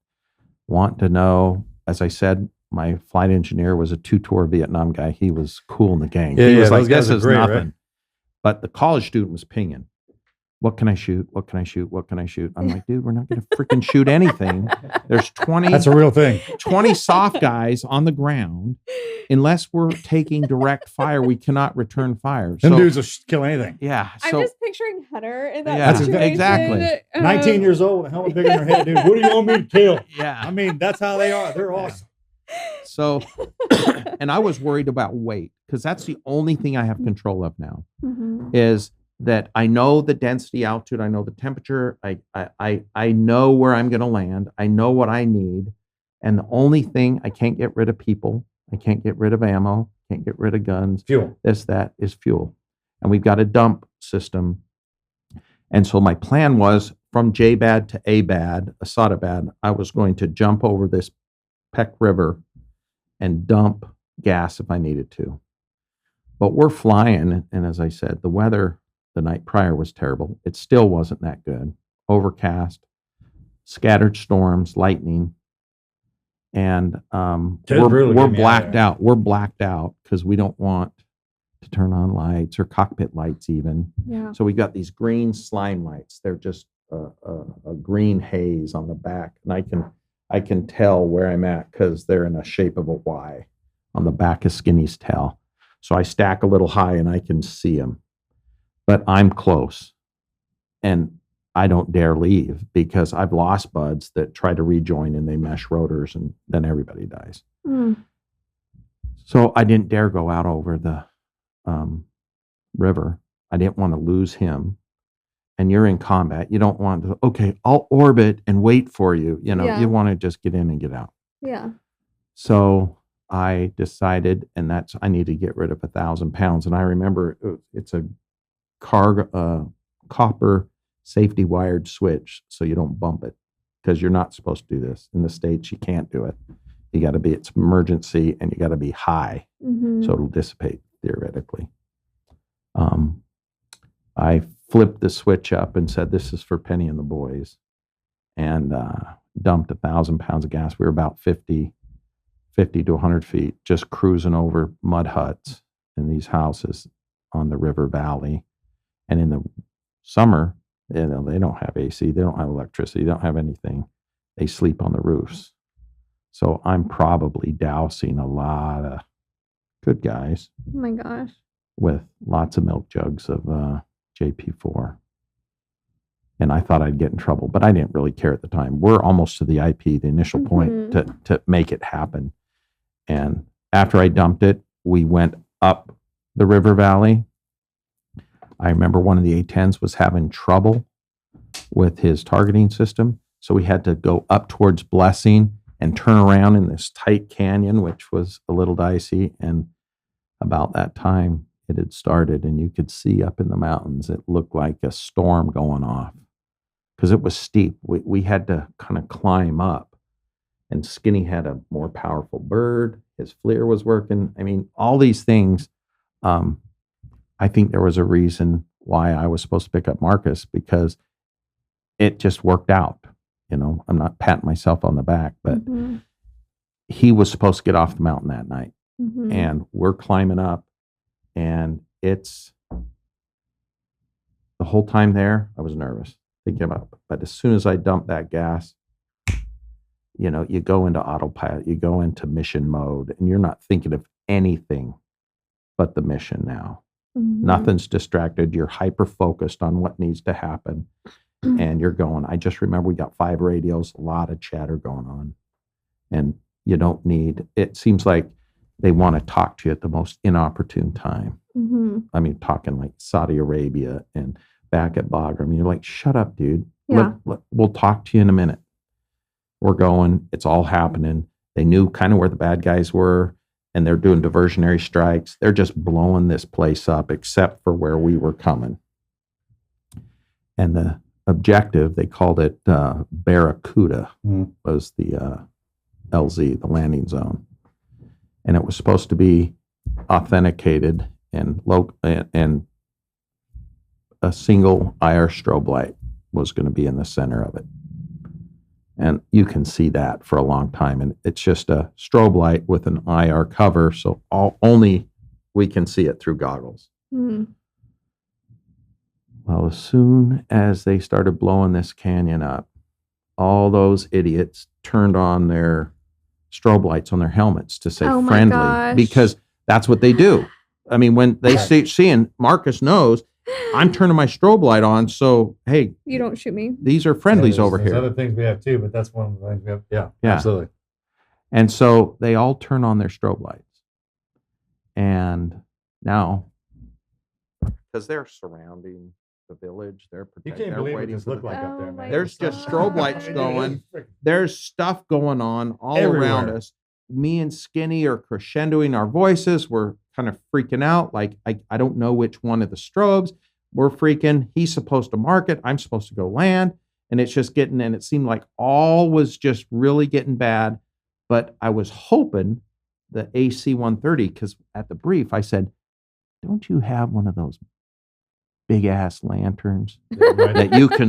Want to know, as I said, my flight engineer was a 2-tour Vietnam guy. He was cool in the gang. Yeah, he was yeah, like, those guys this are is great, nothing. right? But the college student was pinging. What can I shoot? What can I shoot? What can I shoot? I'm like, dude, we're not going to freaking shoot anything. There's 20 That's a real thing. 20 soft guys on the ground. Unless we're taking direct fire, we cannot return fire. Them So, dudes will kill anything. yeah. I'm So just picturing Hunter in that Yeah, situation. exactly. 19 years old with a helmet bigger than their head, dude. What do you want me to kill? yeah. I mean, that's how they are. They're awesome. So, and I was worried about weight, because that's the only thing I have control of now, Mhm. is that I know the density, altitude, I know the temperature, I know where I'm going to land, I know what I need, and the only thing, I can't get rid of people, I can't get rid of ammo, can't get rid of guns, Fuel. that is fuel, and we've got a dump system. And so my plan was, from JBAD to ABAD, Asadabad, I was going to jump over this Peck River and dump gas if I needed to. But we're flying, and as I said, the weather the night prior was terrible. It still wasn't that good. Overcast, scattered storms, lightning, and we're blacked out. We're blacked out because we don't want to turn on lights or cockpit lights even. Yeah. So we got these green slime lights. They're just a green haze on the back, and I can tell where I'm at because they're in a shape of a Y on the back of Skinny's tail. So I stack a little high and I can see them, but I'm close, and I don't dare leave because I've lost buds that try to rejoin and they mesh rotors, and then everybody dies. Mm. So I didn't dare go out over the river. I didn't want to lose him. And you're in combat. You don't want to, okay, I'll orbit and wait for you. Yeah. You want to just get in and get out. Yeah. So I decided, and I need to get rid of 1,000 pounds. And I remember it's a copper safety wired switch, so you don't bump it, because you're not supposed to do this. In the States, you can't do it. You got to be, it's emergency, and you got to be high, Mhm. so it'll dissipate theoretically. I flipped the switch up and said, this is for Penny and the boys, and dumped 1,000 pounds of gas. We were about 50 to 100 feet, just cruising over mud huts in these houses on the river valley. And in the summer, they don't have AC, they don't have electricity, they don't have anything. They sleep on the roofs. So I'm probably dousing a lot of good guys Oh my gosh. with lots of milk jugs of JP4. And I thought I'd get in trouble, but I didn't really care at the time. We're almost to the IP, the initial point to make it happen. And after I dumped it, we went up the river valley. I remember one of the A-10s was having trouble with his targeting system. So we had to go up towards Blessing and turn around in this tight canyon, which was a little dicey. And about that time it had started, and you could see up in the mountains, it looked like a storm going off because it was steep. We had to kind of climb up, and Skinny had a more powerful bird. His FLIR was working. I mean, all these things. I think there was a reason why I was supposed to pick up Marcus, because it just worked out. You know, I'm not patting myself on the back, but he was supposed to get off the mountain that night. And we're climbing up, and it's the whole time there, I was nervous thinking about it. But as soon as I dumped that gas, you know, you go into autopilot, you go into mission mode, and you're not thinking of anything but the mission now. Nothing's distracted. You're hyper focused on what needs to happen, and you're going. I just remember we got 5 radios, a lot of chatter going on, and you don't need. It seems like they want to talk to you at the most inopportune time. I mean, talking like Saudi Arabia and back at Bagram. You're like, shut up, dude. Yeah. We'll talk to you in a minute. We're going. It's all happening. They knew kind of where the bad guys were, and they're doing diversionary strikes. They're just blowing this place up, except for where we were coming. And the objective, they called it Barracuda, was the LZ, the landing zone. And it was supposed to be authenticated and a single IR strobe light was going to be in the center of it. And you can see that for a long time. And it's just a strobe light with an IR cover. So only we can see it through goggles. Well, as soon as they started blowing this canyon up, all those idiots turned on their strobe lights on their helmets to say friendly, because that's what they do. I mean, when they seeing Marcus knows, I'm turning my strobe light on, so hey, you don't shoot me. These are friendlies over there's here. Other things we have too, but that's one of the things we have. Yeah, absolutely. And so they all turn on their strobe lights, and now because they're surrounding the village, they're You protecting. can't believe what this looked like up there, man. There's just strobe lights going. There's stuff going on all around us. Me and Skinny are crescendoing our voices. We're kind of freaking out. Like, I don't know which one of the strobes. We're freaking. He's supposed to mark it. I'm supposed to go land. And it's just getting, and it seemed like all was just really getting bad. But I was hoping the AC-130, because at the brief, I said, don't you have one of those big ass lanterns that you can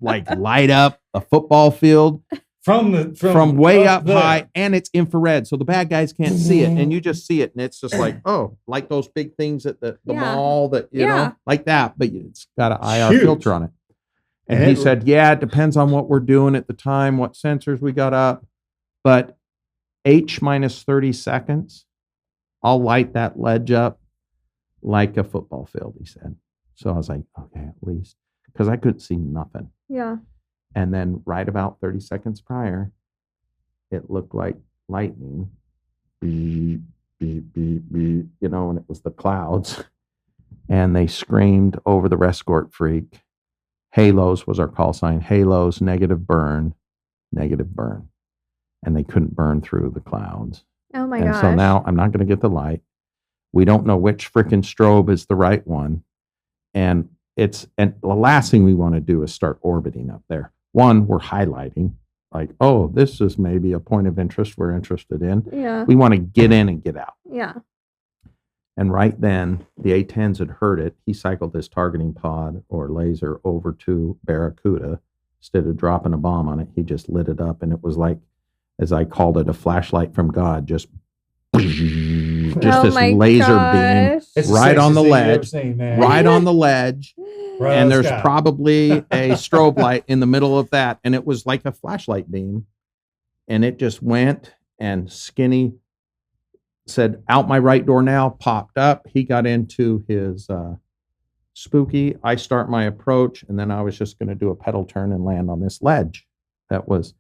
like light up a football field from way up high, and it's infrared, so the bad guys can't see it, and you just see it, and it's just like, oh, like those big things at the mall that you know, like that, but it's got an IR filter on it. And he said, yeah, it depends on what we're doing at the time, what sensors we got up, but H minus 30 seconds, I'll light that ledge up like a football field, he said. So I was like, okay, at least, because I couldn't see nothing. Yeah. And then right about 30 seconds prior, it looked like lightning, beep, beep, beep, beep, you know, and it was the clouds. And they screamed over the Rescort Freak. Halos was our call sign. Halos, negative burn. And they couldn't burn through the clouds. Oh my and gosh. So now I'm not going to get the light. We don't know which freaking strobe is the right one. And the last thing we want to do is start orbiting up there. One, we're highlighting, like, oh, this is maybe a point of interest we're interested in. Yeah. We want to get in and get out. Yeah. And right then, the A-10s had heard it. He cycled this targeting pod or laser over to Barracuda. Instead of dropping a bomb on it, he just lit it up. And it was like, as I called it, a flashlight from God, just this laser beam right on the ledge, right on the ledge. And there's probably a strobe light in the middle of that. And it was like a flashlight beam. and it just went, and Skinny said, out my right door now, popped up. He got into his Spooky. I start my approach, and then I was just going to do a pedal turn and land on this ledge that was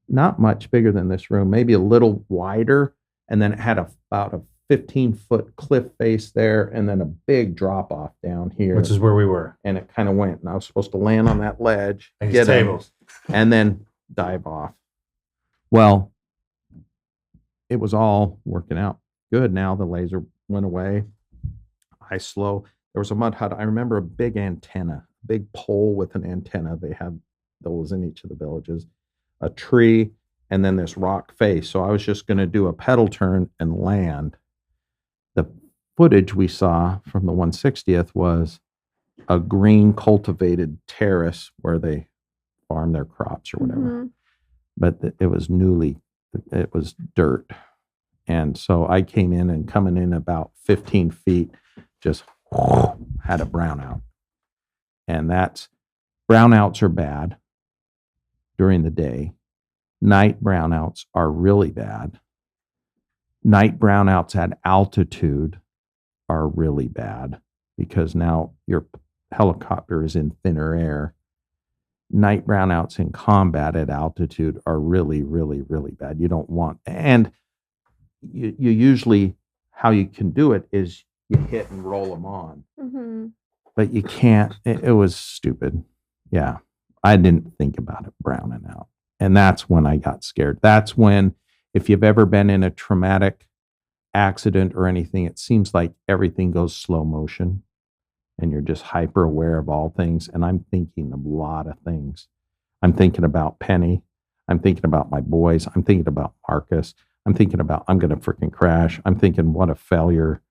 not much bigger than this room, maybe a little wider, and then it had about a 15-foot cliff face there, and then a big drop off down here, Which is where we were. and it kind of went, and I was supposed to land on that ledge, Like get in, tables. and then dive off. Well, it was all working out good. Now the laser went away. There was a mud hut. I remember a big antenna, big pole with an antenna. They had those in each of the villages, a tree, and then this rock face. So I was just going to do a pedal turn and land. The footage we saw from the 160th was a green cultivated terrace where they farm their crops or whatever. Mhm. But it was it was dirt. And so I came in, and coming in about 15 feet, just had a brownout. And brownouts are bad during the day. Night brownouts are really bad. Night brownouts at altitude are really bad because now your helicopter is in thinner air. Night brownouts in combat at altitude are really, really, really bad. You don't want, and you usually, how you can do it is you hit and roll them on, Mhm. but you can't. It was stupid. Yeah. I didn't think about it browning out. And that's when I got scared. That's when, if you've ever been in a traumatic accident or anything, it seems like everything goes slow motion and you're just hyper aware of all things. And I'm thinking of a lot of things. I'm thinking about Penny. I'm thinking about my boys. I'm thinking about Marcus. I'm thinking about, I'm going to freaking crash. I'm thinking, what a failure.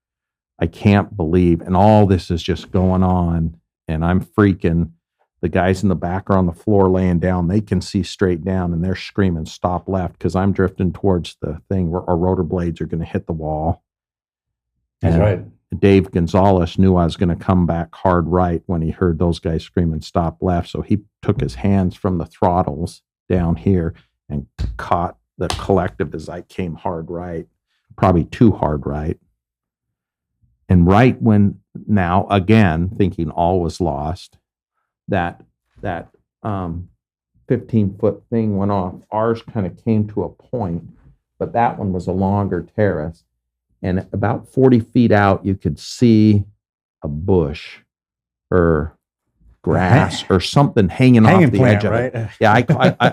I can't believe. And all this is just going on. And I'm freaking. The guys in the back are on the floor laying down. They can see straight down and they're screaming, stop left, because I'm drifting towards the thing where our rotor blades are going to hit the wall. That's And right. Dave Gonzalez knew I was going to come back hard right when he heard those guys screaming, stop left. So he took his hands from the throttles down here and caught the collective as I came hard right, probably too hard right. And right when, now again, thinking all was lost, that 15-foot thing went off. Ours kind of came to a point, but that one was a longer terrace. And about 40 feet out, you could see a bush or grass or something hanging off the edge of it. right? Yeah,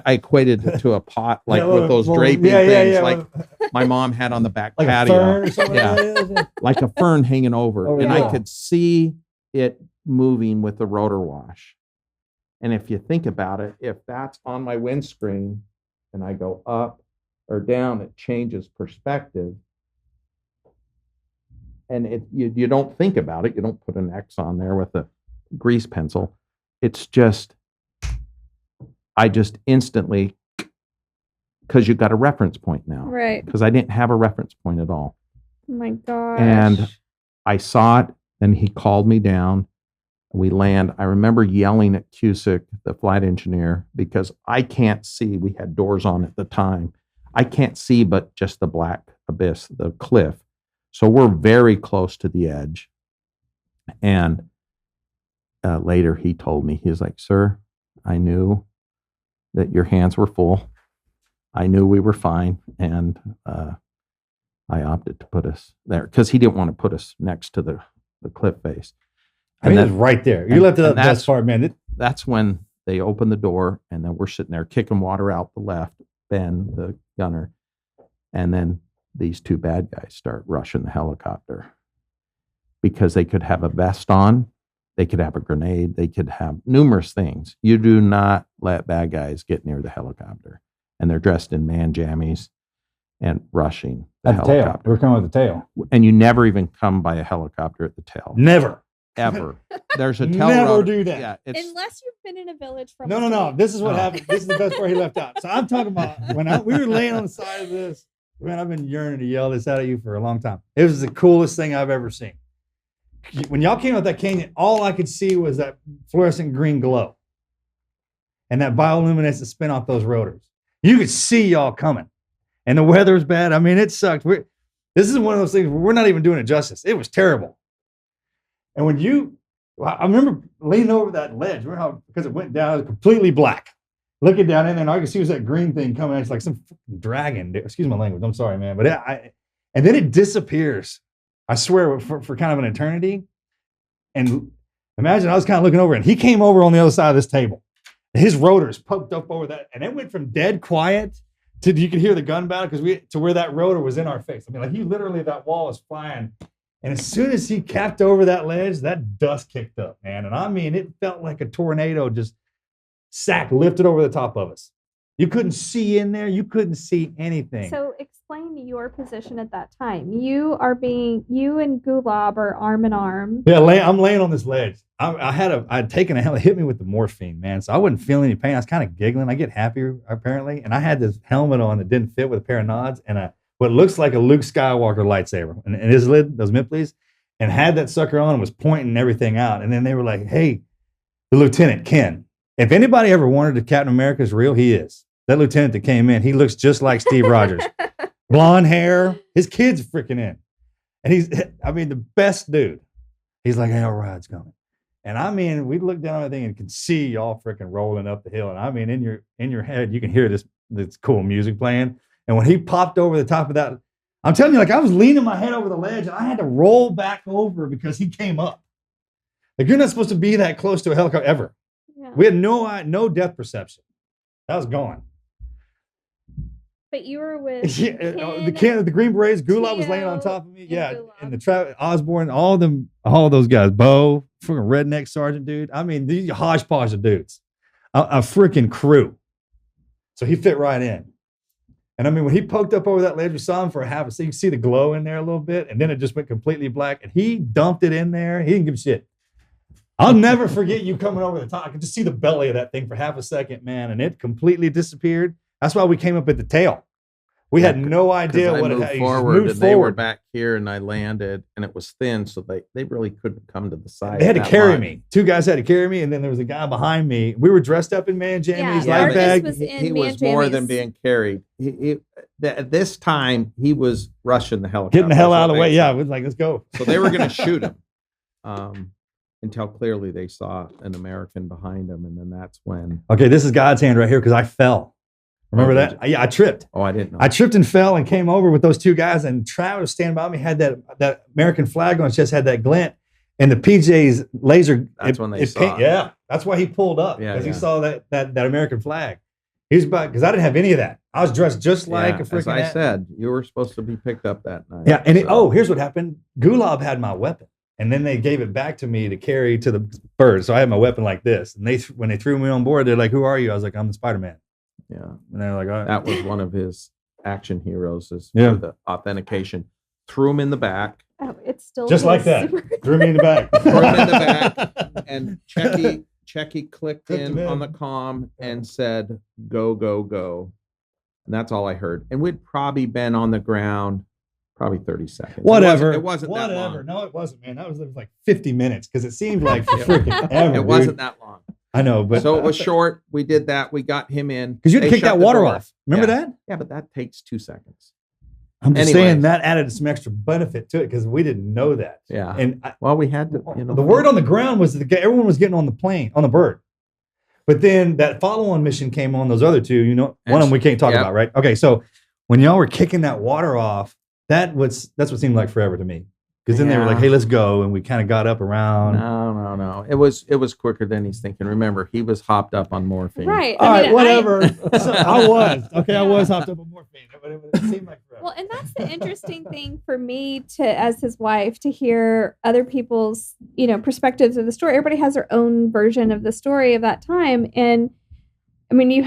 I equated it to a pot, like Yeah, with those draping things, like my mom had on the back like patio. a fern or something. Yeah. Like a fern hanging over. Oh, And yeah. I could see it moving with the rotor wash. And if you think about it, if that's on my windscreen and I go up or down, it changes perspective. And you don't think about it. You don't put an X on there with a grease pencil. It's just, I just instantly, because you've got a reference point now. Right. Because I didn't have a reference point at all. Oh my gosh. And I saw it, and he called me down. We land. I remember yelling at Cusick, the flight engineer, because I can't see. We had doors on at the time. I can't see but just the black abyss, the cliff. So we're very close to the edge. And later he told me, he was like, sir, I knew that your hands were full. I knew we were fine. And I opted to put us there because he didn't want to put us next to the cliff face. I mean, it's right there. You left it up that far, man. That's when they opened the door, and then we're sitting there kicking water out the left, Ben, the gunner. And then these two bad guys start rushing the helicopter because they could have a vest on, they could have a grenade, they could have numerous things. You do not let bad guys get near the helicopter. And they're dressed in man jammies and rushing the At the tail. helicopter. We're coming with the tail. And you never even come by a helicopter at the tail. Never. Ever. There's a tail Never rotor. do that. Yeah, it's Unless you've been in a village from No. This is what Oh. happened. This is the best part he left out. So I'm talking about when we were laying on the side of this. Man, I've been yearning to yell this out at you for a long time. It was the coolest thing I've ever seen. When y'all came out that canyon, all I could see was that fluorescent green glow and that bioluminescent spin off those rotors. You could see y'all coming. And the weather's bad. I mean, it sucked. This is one of those things where we're not even doing it justice. It was terrible. And I remember leaning over that ledge. Remember how, because it went down, it was completely black. Looking down in there, and all I could see was that green thing coming. It's like some dragon. Excuse my language. I'm sorry, man. But and then it disappears. I swear, for kind of an eternity. And imagine I was kind of looking over, and he came over on the other side of this table. His rotors poked up over that, and it went from dead quiet to you could hear the gun battle to where that rotor was in our face. I mean, like he literally, that wall was flying. And as soon as he capped over that ledge, that dust kicked up, man. And I mean, it felt like a tornado just lifted over the top of us. You couldn't see in there. You couldn't see anything. So explain your position at that time. You and Gulab are arm in arm. Yeah, I'm laying on this ledge. I'd taken a helmet, hit me with the morphine, man. So I wasn't feeling any pain. I was kind of giggling. I get happier apparently. And I had this helmet on that didn't fit with a pair of nods and what looks like a Luke Skywalker lightsaber. And his lid, those Mipleys, and had that sucker on and was pointing everything out. And then they were like, hey, the Lieutenant Ken, if anybody ever wondered if Captain America is real, he is. That lieutenant that came in, he looks just like Steve Rogers. Blonde hair. His kid's freaking in. And he's, the best dude. He's like, hey, our ride's coming. And I mean, we look down on everything and can see y'all freaking rolling up the hill. And I mean, in your head, you can hear this cool music playing. And when he popped over the top of that, I'm telling you, like I was leaning my head over the ledge and I had to roll back over because he came up. Like you're not supposed to be that close to a helicopter ever. Yeah. We had no depth perception. That was gone. But you were with the Green Berets. Gulab was laying on top of me. Yeah, and the Osborne, all those guys. Bo, freaking redneck sergeant dude. I mean, these hodgepodge of dudes, a freaking crew. So he fit right in. And I mean, when he poked up over that ledge, we saw him for a half a second. You can see the glow in there a little bit, and then it just went completely black. And he dumped it in there. He didn't give a shit. I'll never forget you coming over the top. I could just see the belly of that thing for half a second, man, and it completely disappeared. That's why we came up at the tail. We had no idea what it had. Forward, and they were back here, and I landed, and it was thin, so they really couldn't come to the side. They had to carry me. Two guys had to carry me, and then there was a guy behind me. We were dressed up in man jammies, light bag. He was more than being carried. At this time, he was rushing the helicopter. Getting the hell out of the way. Yeah, it was like, let's go. So they were going to shoot him until clearly they saw an American behind him, and then that's when. Okay, this is God's hand right here because I fell. Remember that? Yeah, I tripped. Oh, I didn't know. I tripped and fell and came over with those two guys, and Travis was standing by me, had that American flag on his chest, had that glint, and the PJ's laser. That's when they saw it. Yeah, that's why he pulled up, because he saw that American flag. He was about, because I didn't have any of that. I was dressed just like a freaking. As I said, you were supposed to be picked up that night. Yeah, and here's what happened. Gulab had my weapon, and then they gave it back to me to carry to the birds. So I had my weapon like this, and when they threw me on board, they're like, "Who are you?" I was like, "I'm the Spider-Man." Yeah, and they're like, all right. That was one of his action heroes. For the authentication. Threw him in the back. Oh, it's still just like that. Threw me in the back. Threw him in the back, and Checky clicked in on the comm and said, "Go, go, go," and that's all I heard. And we'd probably been on the ground probably 30 seconds. Whatever. It wasn't that long. No, it wasn't, man. That was like 50 minutes because it seemed like freaking ever. It wasn't that long. I know, but so it was short. We did that. We got him in because you had to kick that water off. Remember that? Yeah, but that takes 2 seconds. I'm just saying that added some extra benefit to it because we didn't know that. Yeah, and we had to. The word on the ground was that everyone was getting on the plane, on the bird. But then that follow-on mission came on those other two. One of them we can't talk about, right? Okay, so when y'all were kicking that water off, that's what seemed like forever to me. Because then they were like, "Hey, let's go," and we kind of got up around. No. It was quicker than he's thinking. Remember, he was hopped up on morphine. Right. All right, whatever. I was hopped up on morphine, but it seemed like forever. Well, and that's the interesting thing for me as his wife, to hear other people's, perspectives of the story. Everybody has their own version of the story of that time, and I mean,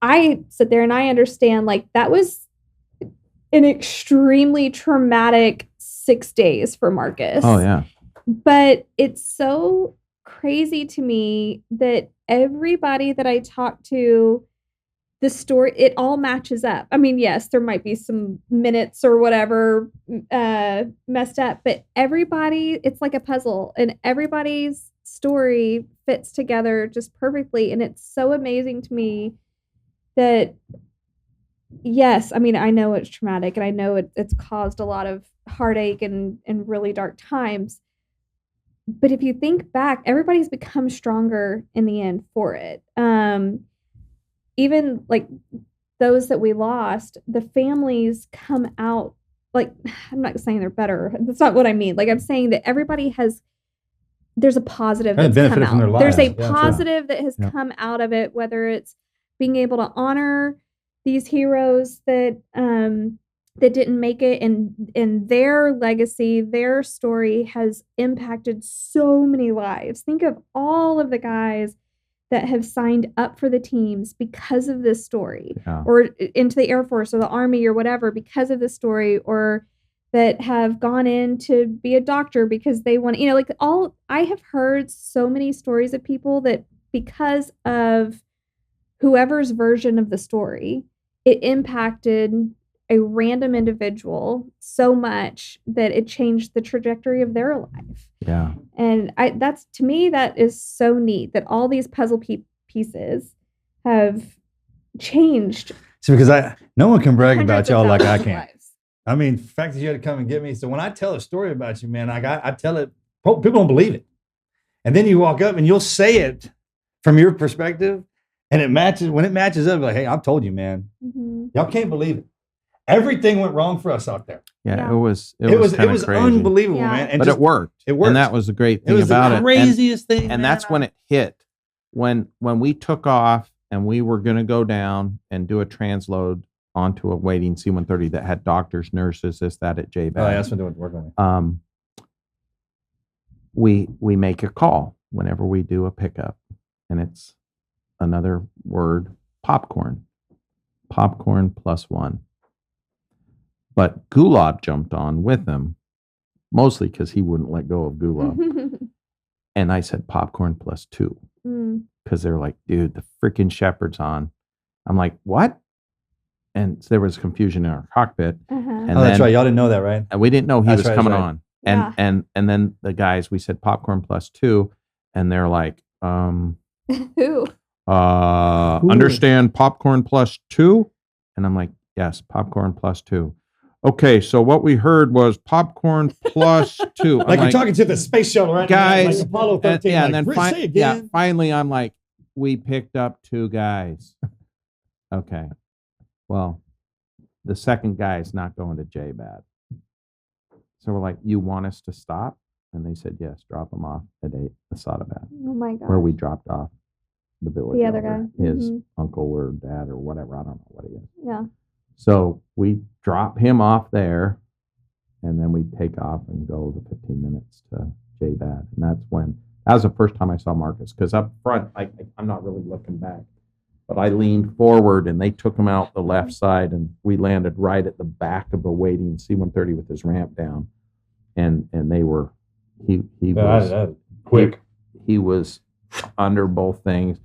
I sit there and I understand, like, that was an extremely traumatic 6 days for Marcus. Oh, yeah. But it's so crazy to me that everybody that I talk to, the story, it all matches up. I mean, yes, there might be some minutes or whatever messed up, but everybody, it's like a puzzle, and everybody's story fits together just perfectly. And it's so amazing to me that yes, I mean, I know it's traumatic and I know it's caused a lot of heartache and really dark times. But if you think back, everybody's become stronger in the end for it. Even like those that we lost, the families come out like, I'm not saying they're better. That's not what I mean. Like, I'm saying that everybody there's a positive Had that's come benefited from their out. There's a lives. Yeah, sure. positive that has Yeah. come out of it, whether it's being able to honor these heroes that didn't make it, and their legacy, their story has impacted so many lives. Think of all of the guys that have signed up for the teams because of this story, Yeah. or into the Air Force or the Army or whatever because of this story, or that have gone in to be a doctor because they want, like I have heard so many stories of people that because of whoever's version of the story, it impacted a random individual so much that it changed the trajectory of their life. Yeah. And that's, to me, that is so neat that all these puzzle pieces have changed. See, because no one can brag about hundreds of y'all like I thousands of can. lives. I mean, the fact that you had to come and get me. So when I tell a story about you, man, I tell it, people don't believe it. And then you walk up and you'll say it from your perspective, and it matches. When it matches up, like, hey, I've told you, man, y'all can't believe it. Everything went wrong for us out there. Yeah. Yeah. It was It was crazy. unbelievable, Yeah. man. And But just, it worked. It worked. And that was the great It thing was about the it. craziest thing. And man. that's when it hit. When we took off and we were going to go down and do a transload onto a waiting C-130 that had doctors, nurses, this, that at JBAD. Oh, yeah, that's what it worked on me. We make a call whenever we do a pickup, and it's another word, popcorn. Popcorn +1. But Gulab jumped on with him, mostly because he wouldn't let go of Gulab. And I said popcorn +2 because they're like, dude, the freaking Shepherd's on. I'm like, what? And so there was confusion in our cockpit. And Oh, that's then- right. Y'all didn't know that, right? And we didn't know he That's was right, coming that's right. on. Yeah. And then the guys, we said popcorn +2, and they're like, Who? understand popcorn +2? And I'm like, yes, popcorn +2. Okay, so what we heard was popcorn +2. I'm Like you're talking to the space shuttle, right? Guys, like Apollo 13. and, yeah, like, and then say again. finally I'm like, we picked up 2 guys. Okay. Well, the second guy is not going to JBAD. So we're like, you want us to stop? And they said, yes, drop him off at Asadabad, Oh my god. where we dropped off the village The other elder, guy. his Mhm. uncle or dad or whatever. I don't know what he is. Yeah. So we drop him off there, and then we take off and go the 15 minutes to JBAD. And that was the first time I saw Marcus, because up front, I'm not really looking back. But I leaned forward, and they took him out the left side, and we landed right at the back of a waiting C-130 with his ramp down. And they were, he was quick. He was under both things.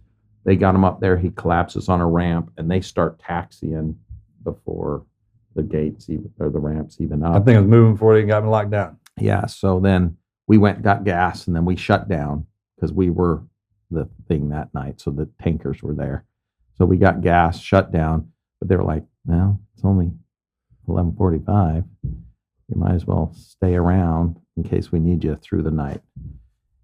They got him up there. He collapses on a ramp, and they start taxiing before the gates or the ramps even up. I think I was moving before they got me locked down. Yeah. So then we went and got gas, and then we shut down because we were the thing that night. So the tankers were there. So we got gas, shut down, but they were like, well, it's only 11:45. You might as well stay around in case we need you through the night.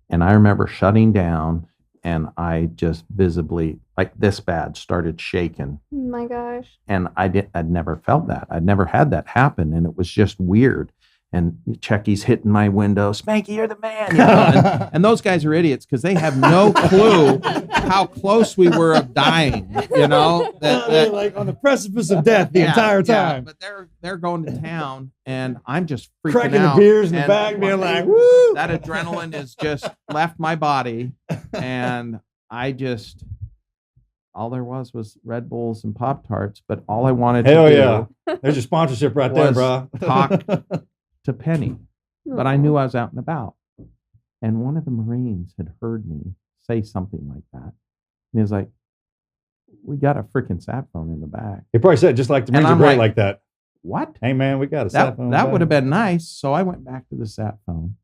And I remember shutting down, and I just visibly, like this bad, started shaking. Oh my gosh. And I'd never felt that. I'd never had that happen. And it was just weird. And Checky's hitting my window, Spanky, you're the man. And those guys are idiots because they have no clue how close we were of dying. They're like on the precipice of death the entire time. But they're going to town, and I'm just freaking Cracking out. the beers in the And back, being like, woo! that adrenaline has just left my body, and all there was Red Bulls and Pop-Tarts, but all I wanted Hell to do yeah. There's your sponsorship right there, was bro. talk to Penny. But I knew I was out and about. And one of the Marines had heard me say something like that. And he was like, we got a freaking sat phone in the back. He probably said, just like the And Marines are I'm great like, like that. What? Hey, man, we got a sat phone. That would have been nice. So I went back to the sat phone.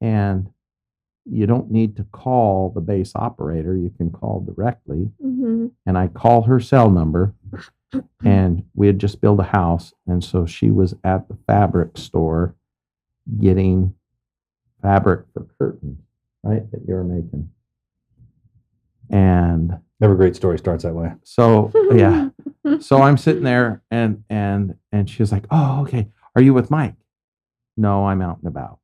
And you don't need to call the base operator. You can call directly. Mm-hmm. And I call her cell number. And we had just built a house. And so she was at the fabric store getting fabric for curtains, right? That you were making. And Every great story starts that way. so, yeah. So I'm sitting there and she was like, oh, okay. Are you with Mike? No, I'm out and about.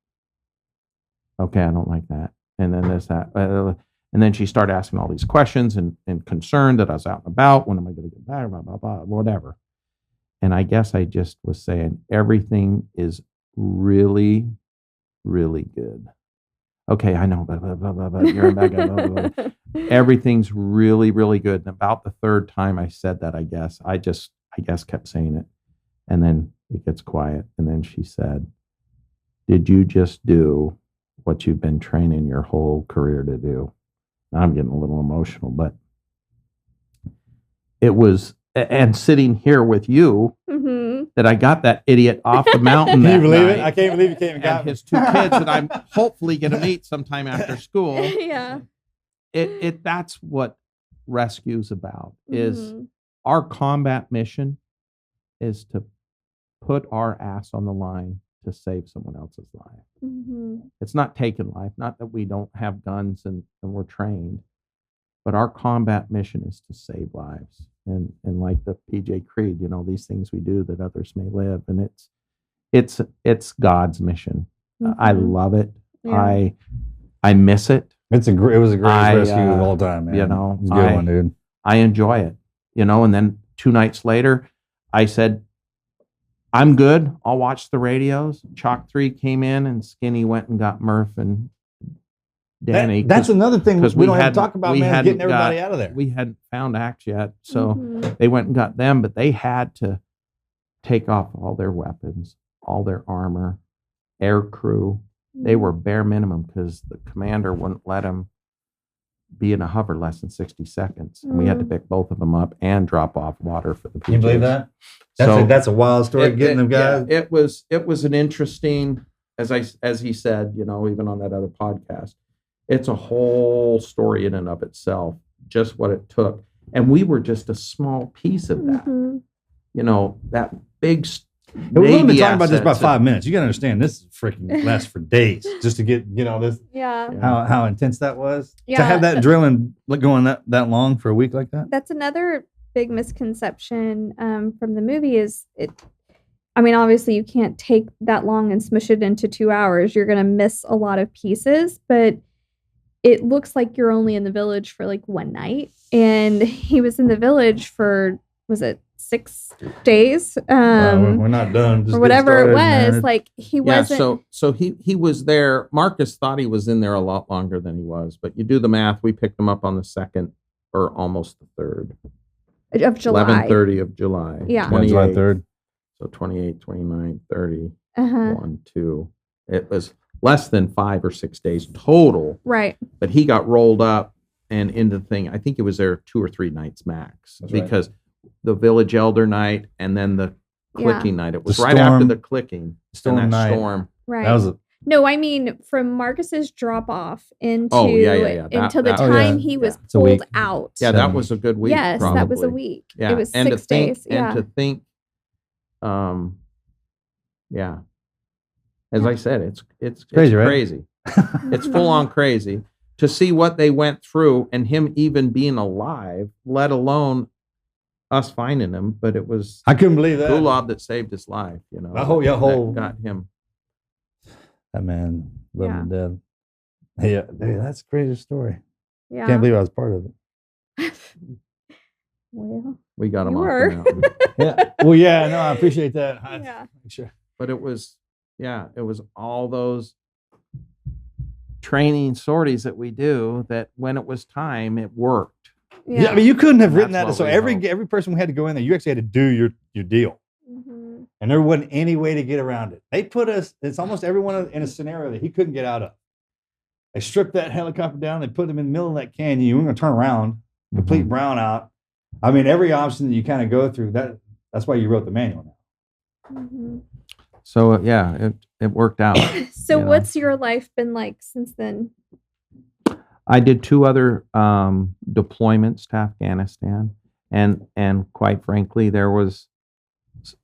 Okay, I don't like that. And then there's that. And then she started asking all these questions and concerned that I was out and about. When am I going to get back? Blah, blah, blah, whatever. And I guess I just was saying everything is really, really good. Okay, I know. Blah, blah, blah, blah, blah. You're back. Blah, blah, blah. Everything's really, really good. And about the third time I said that, I guess kept saying it. And then it gets quiet. And then she said, did you just do what you've been training your whole career to do? Now I'm getting a little emotional, but it was, and sitting here with you, that I got that idiot off the mountain. Can you believe it? night, I can't believe you came and and got me. his two kids that I'm hopefully going to meet sometime after school. Yeah. That's what rescue's about, is our combat mission is to put our ass on the line to save someone else's life. It's not taking life, not that we don't have guns and we're trained, but our combat mission is to save lives. And like the PJ Creed, these things we do that others may live. And it's God's mission. I love it. Yeah. I miss it. It was the greatest rescue of all time, man. It was a good one, dude. I enjoy it, and then 2 nights later, I said, I'm good. I'll watch the radios. Chalk 3 came in and Skinny went and got Murph and Danny. That's another thing we don't have to talk about, man, getting everybody out of there. We hadn't found Axe yet. So they went and got them, but they had to take off all their weapons, all their armor, air crew. They were bare minimum because the commander wouldn't let them be in a hover less than 60 seconds. And we had to pick both of them up and drop off water for the people. Can you believe that? So That's a wild story, getting them guys. Yeah, it was an interesting, as he said, even on that other podcast, it's a whole story in and of itself, just what it took. And we were just a small piece of that. That big We've only been talking about this about 5 minutes. You got to understand, this freaking lasts for days just to get, this. Yeah. How intense that was. Yeah. To have that drilling going that long for a week like that. That's another big misconception from the movie is obviously you can't take that long and smush it into 2 hours. You're going to miss a lot of pieces, but it looks like you're only in the village for like one night. And he was in the village for, was it 6 days? We're not done. Just or whatever started, it was. man. Like he wasn't. So he was there. Marcus thought he was in there a lot longer than he was, but you do the math. We picked him up on the 2nd or almost the 3rd. Of July. 11:30 of July. Yeah. 28th. July 3rd. So 28, 29, 30, Uh-huh. 1, 2. It was less than 5 or 6 days total. Right. But he got rolled up and into the thing. I think it was there 2 or 3 nights max. That's right. Because the village elder night and then the clicking night. It was The right after storm- the clicking. storm and that night. storm. Right. That was No, I mean from Marcus's drop off into Oh, yeah. until the That- time yeah. he was It's a week. pulled out. Yeah, that was a good week. yes, that was a probably. week. Yeah, It was and 6 to think, days. Yeah. And to think, yeah. As I said, it's Crazy, right? crazy. It's full on crazy to see what they went through and him even being alive, let alone us finding him. But it was I couldn't believe that. Gulab that saved his life. That whole- that got him. That man loved Yeah. him to death. Yeah, dude, that's a crazy story. Yeah. Can't believe I was part of it. Well, We got him You off were. the mountain. Yeah. Well, yeah, no, I appreciate that. yeah. Sure. But it was all those training sorties that we do that when it was time, it worked. Yeah. I mean, you couldn't have written That's that. what So we every person we had to go in there, you actually had to do your deal. Mhm. And there wasn't any way to get around it. They put us, it's almost everyone in a scenario that he couldn't get out of. They stripped that helicopter down, they put him in the middle of that canyon. You weren't going to turn around, complete brown out. I mean, every option that you kind of go through, that's why you wrote the manual now. Mhm. So it worked out. So You know. what's your life been like since then? I did 2 other deployments to Afghanistan, And quite frankly, there was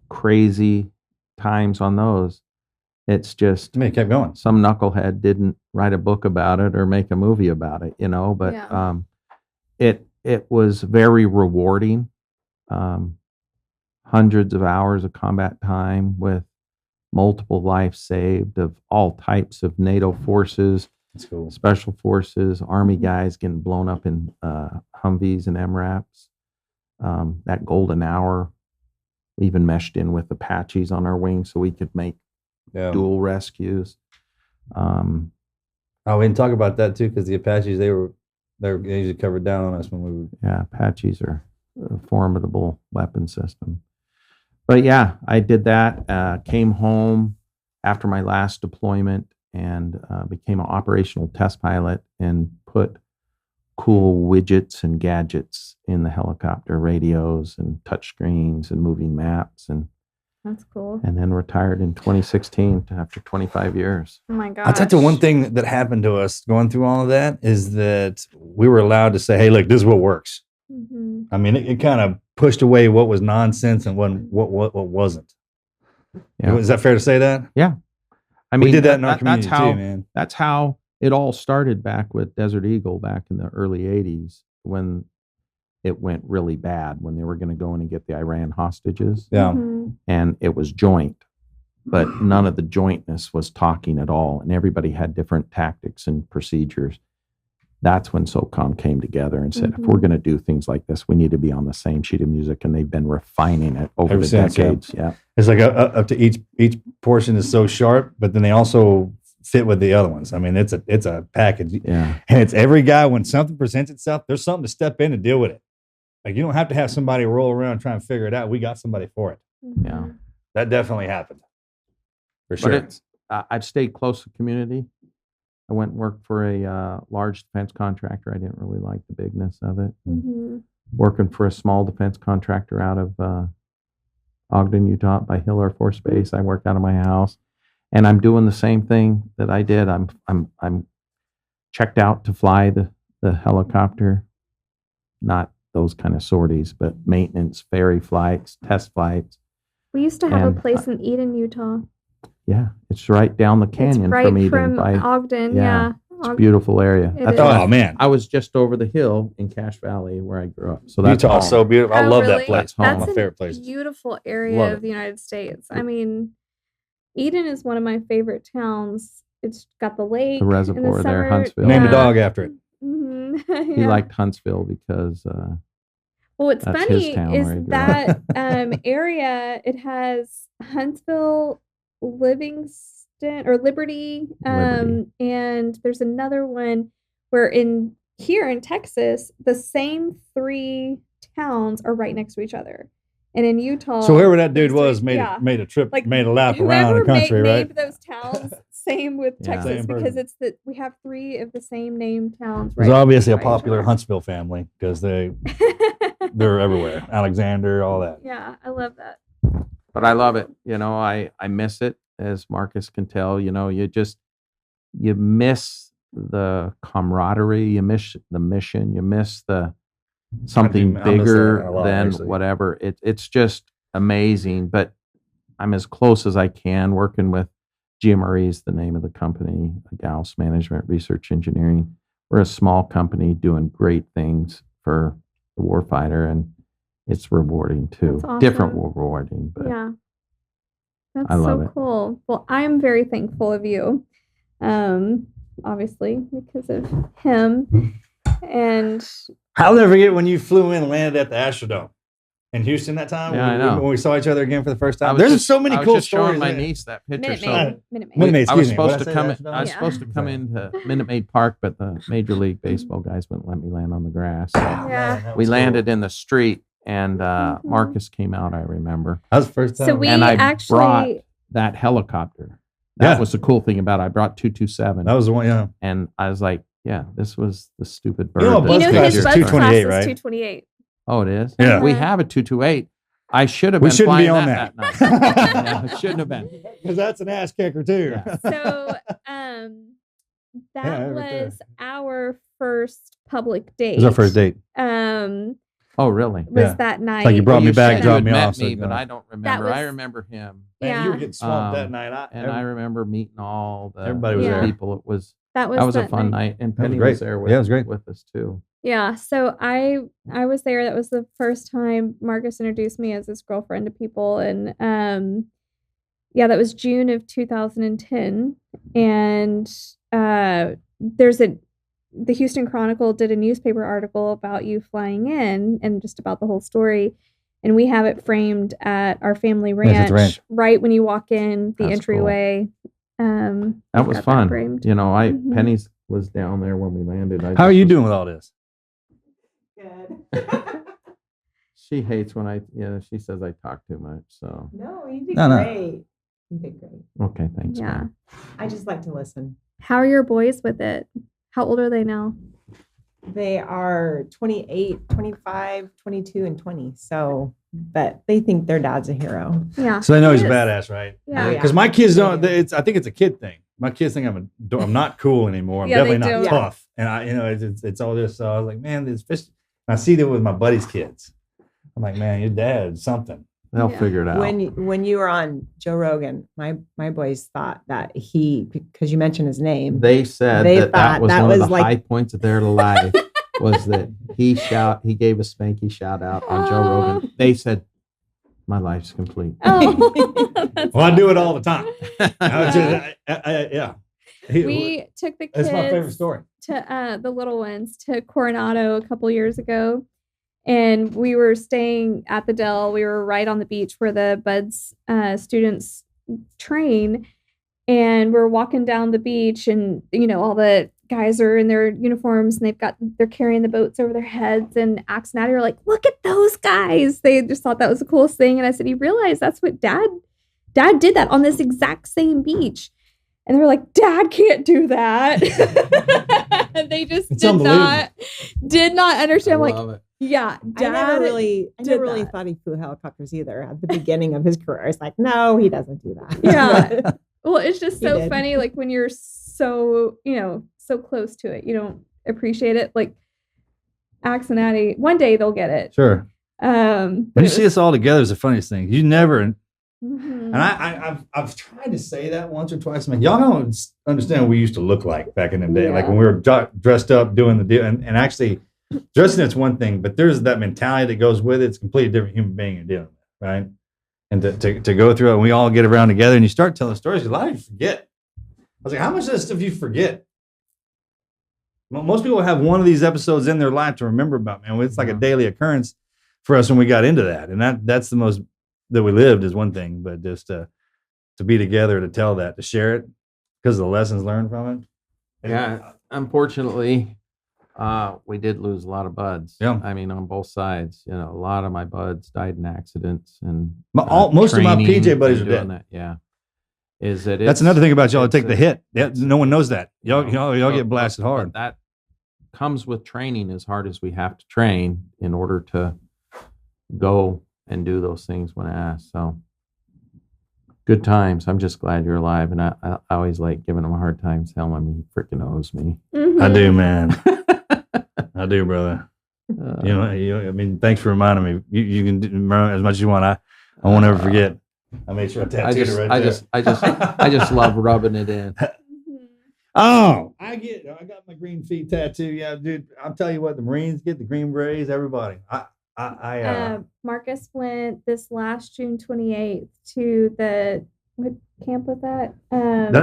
crazy times on those. It's just I mean, it kept going. some knucklehead didn't write a book about it or make a movie about it, but Yeah. it was very rewarding. Hundreds of hours of combat time with multiple lives saved of all types of NATO forces, That's cool. special forces, Army guys getting blown up in Humvees and MRAPs. That golden hour, we even meshed in with Apaches on our wings so we could make Yeah. dual rescues. Oh, we didn't talk about that too, because the Apaches they usually covered down on us when we were. Yeah, Apaches are a formidable weapon system. But yeah, I did that. Came home after my last deployment and became an operational test pilot and put cool widgets and gadgets in the helicopter, radios and touch screens and moving maps, and That's cool. then retired in 2016 after 25 years. Oh my gosh. I'll tell you one thing that happened to us going through all of that is that we were allowed to say, "Hey, look, this is what works." Mhm. I mean, it kind of pushed away what was nonsense and what wasn't. Yeah. Is that fair to say that? I We did that in our community that's how, too, man. That's how it all started back with Desert Eagle back in the early 80s when it went really bad, when they were going to go in and get the Iran hostages. Yeah. Mhm. And it was joint, but none of the jointness was talking at all. And everybody had different tactics and procedures. That's when SOCOM came together and said, if we're going to do things like this, we need to be on the same sheet of music. And they've been refining it over Ever the since, yeah. decades. Yeah. It's like up to each portion is so sharp, but then they also fit with the other ones. I mean, it's a package, Yeah. and it's every guy when something presents itself, there's something to step in and deal with it. Like you don't have to have somebody roll around and try and figure it out. We got somebody for it. Yeah. That definitely happened for But sure. it's, I've stayed close to community. I went and worked for a large defense contractor. I didn't really like the bigness of it. Mhm. Working for a small defense contractor out of Ogden, Utah, by Hill Air Force Base. I worked out of my house, and I'm doing the same thing that I did. I'm checked out to fly the helicopter, not those kind of sorties, but maintenance, ferry flights, test flights. We used to have And, a place in Eden, Utah. Yeah, it's right down the canyon it's right from Eden. from by, Ogden. yeah, Yeah. it's a beautiful area. It That's is. why Oh man, I was just over the hill in Cache Valley where I grew up. So that's Utah home. is so beautiful. I Oh, love really? that place. That's One home. of my favorite places. Beautiful area Love of it. the United States. I mean, Eden is one of my favorite towns. It's got the lake, The reservoir in the there, summer. Huntsville. Named a Yeah. dog after it. Mhm. He Yeah. liked Huntsville because Well, what's that's funny his town is where he grew that up. area, it has Huntsville, Livingston, or Liberty, Liberty. and there's another one where here in Texas, the same three towns are right next to each other. And in Utah, So whoever that dude there's was three- made a trip, Like, made a lap whoever around the country, right? named those towns, same with Yeah. Texas, Same because person. we have three of the same named towns. There's right obviously a by each popular other. Huntsville family because they're everywhere. Alexander, all that. Yeah, I love that. But I love it. I miss it, as Marcus can tell. You miss the camaraderie, you miss the mission, you miss the something I miss that bigger a lot, than actually. whatever. It's just amazing. But I'm as close as I can working with GMRE is the name of the company, Gauss Management Research Engineering. We're a small company doing great things for the warfighter, and it's rewarding too. That's Different awesome. rewarding, but Yeah. That's I love so it. cool. Well, I'm very thankful of you. Obviously because of him. And I'll never forget when you flew in and landed at the Astrodome in Houston that time. Yeah, I know. When we saw each other again for the first I time. was There's just- so many I was cool just showing stories. my in it. niece that picture. Minute So Maid. Minute Maid. Minute Maid, I was excuse me. supposed What to did I come say, in. Astrodome? I was Yeah. supposed to come into Minute Maid Park, but the Major League Baseball guys wouldn't let me land on the grass. So Oh, man, that we was cool. landed in the street, and Mhm. Marcus came out. I remember That was the first time. So we And I actually brought that helicopter. That Yeah. was the cool thing about it. I brought 227, that was the one, yeah. and I was like, "Yeah, this was the stupid bird." You know, that buzz you know class his is buzz 228, class is right? 228. Oh, it is. Yeah. We Uh-huh. have a 228. I should have We been shouldn't flying be on that that. night. Yeah, it shouldn't have been. Because that's an ass kicker, too. Yeah. So that right there. was our first public date. It was our first date. Oh, really? was Yeah. that night. like you brought me You back, said dropped you me had met off. me, but I don't remember. I was- remember him. Man, you were Yeah. getting swamped that Um, night. And I remember meeting all the Everybody was there. people. That was that a that fun night. And That was Penny great. was there with, Yeah, it was great. with us too. Yeah, so I was there. That was the first time Marcus introduced me as his girlfriend to people, and yeah, that was June of 2010. And the Houston Chronicle did a newspaper article about you flying in and just about the whole story. And we have it framed at our family Yes, at the ranch. right when you walk in the That's entryway. That we've was got fun. framed. You know, Mhm. Penny's was down there when we landed. How are you doing with all this? Good. She hates when she says I talk too much. So No, you did No. great. You did great. okay, thanks. Yeah. man. I just like to listen. How are your boys with it? How old are they now? They are 28, 25, 22, and 20. So, but they think their dad's a hero. Yeah. So they know he's Yes. badass, right? Yeah. Because my kids don't. I think it's a kid thing. My kids think I'm not cool anymore. I'm Yeah, they definitely not do. tough. And it's all this. So I was like, man, this fish. And I see that with my buddy's kids. I'm like, man, your dad's something. They'll Yeah. figure it out. When you were on Joe Rogan, my boys thought that because you mentioned his name. They said They that thought was that one of was the like- high points of their life was that he gave a Spanky shout out on Joe Rogan. They said, my life's complete. Oh, that's Well, I do it awesome. all the time. Yeah. We took the kids That's my favorite story. to the little ones to Coronado a couple years ago, and we were staying at the Dell. We were right on the beach where the Buds students train, and we're walking down the beach, and all the guys are in their uniforms, and they're carrying the boats over their heads, and Axe and Addie are like, "Look at those guys!" They just thought that was the coolest thing, and I said, "You realize that's what Dad did that on this exact same beach." And they were like, "Dad can't do that." They just It's did not unbelievable. understand. I'm like, love it. yeah, I Dad never really that. thought he flew helicopters either at the beginning of his career. It's like, no, he doesn't do that. Yeah. Well, it's just He so did. funny. Like when you're so close to it, you don't appreciate it. Like Axe and Addie, one day they'll get it. Sure. But When you see us all together, is the funniest thing. You never. Mhm. And I've tried to say that once or twice. Man, y'all don't understand what we used to look like back in the day. Like Yeah. when we were dressed up, doing the deal, and actually dressing it's one thing, but there's that mentality that goes with it. It's a completely different human being you're dealing with, right? And to go through it, and we all get around together, and you start telling stories. A lot of you forget. I was like, how much of this stuff you forget? Well, most people have one of these episodes in their life to remember about. Man, it's like a daily occurrence for us when we got into that, and that's the most that we lived is one thing, but just to be together, to tell that, to share it because of the lessons learned from it. Yeah, unfortunately, we did lose a lot of buds. Yeah. I mean, on both sides. A lot of my buds died in accidents, and Most of my training PJ buddies are and doing dead. that. Yeah, that's That's another thing about y'all to take the it's hit. Yeah, no one knows that. Y'all get blasted but hard. That comes with training as hard as we have to train in order to go and do those things when asked. So good times. I'm just glad you're alive. And I always like giving them a hard time, telling them he freaking owes me. Mhm. I do, man. I do, brother. I mean, thanks for reminding me. You can do as much as you want. I won't ever forget. I made sure I tattooed it right there. I just love rubbing it in. Mhm. Oh, I got my green feet tattoo. Yeah, dude. I'll tell you what, the Marines get the green berets. Everybody. Marcus went this last June 28th to what camp was that?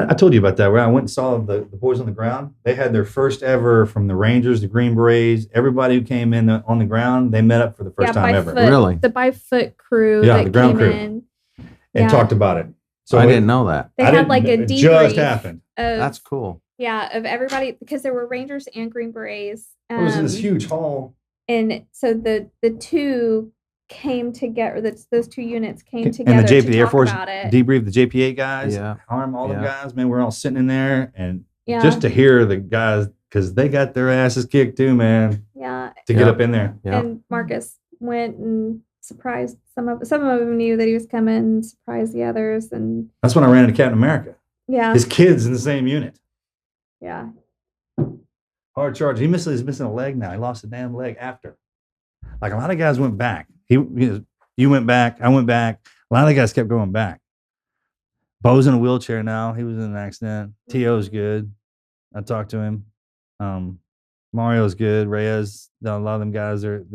I told you about that. Where I went and saw the boys on the ground. They had their first ever from the Rangers, the Green Berets. Everybody who came in on the ground, they met up for the first time by ever foot, Really? the by foot crew Yeah, that the ground came crew. in. and Yeah. talked about it. So I didn't know that. They I had like a didn't- debrief. it just happened. That's cool. Yeah, of everybody because there were Rangers and Green Berets. It was in this huge hall. And so the two came together. Those two units came together And the to Air talk Force about it. debriefed the JPA guys. Yeah. Harm all the Yeah. guys. Man, we're all sitting in there and Yeah, just to hear the guys because they got their asses kicked too, man, yeah. to get Yeah. up in there. Yeah. And Marcus went and surprised some of them knew that he was coming, and surprised the others, and That's when I ran into Captain America. yeah, His kids in the same unit. yeah. Hard charge. He's missing a leg now. He lost a damn leg after. Like a lot of guys went back. You went back. I went back. A lot of the guys kept going back. Bo's in a wheelchair now. He was in an accident. T.O.'s good. I talked to him. Mario's good. Reyes. A lot of them guys are.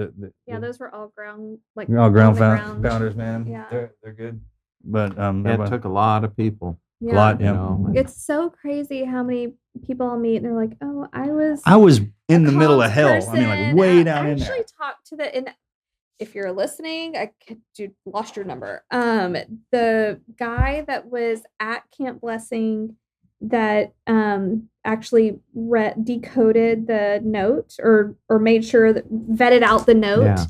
Those were all ground all ground on the ground. founders, man. Yeah. They're good. But It took a lot of people. Yeah. a lot. You Yeah. know, It's so crazy how many people I'll meet and they're like, "Oh, I was in a the middle of comms hell. I mean, person." like way down I in there. actually talked to and if you're listening, lost your number. The guy that was at Camp Blessing that actually decoded the note or made sure that vetted out the note.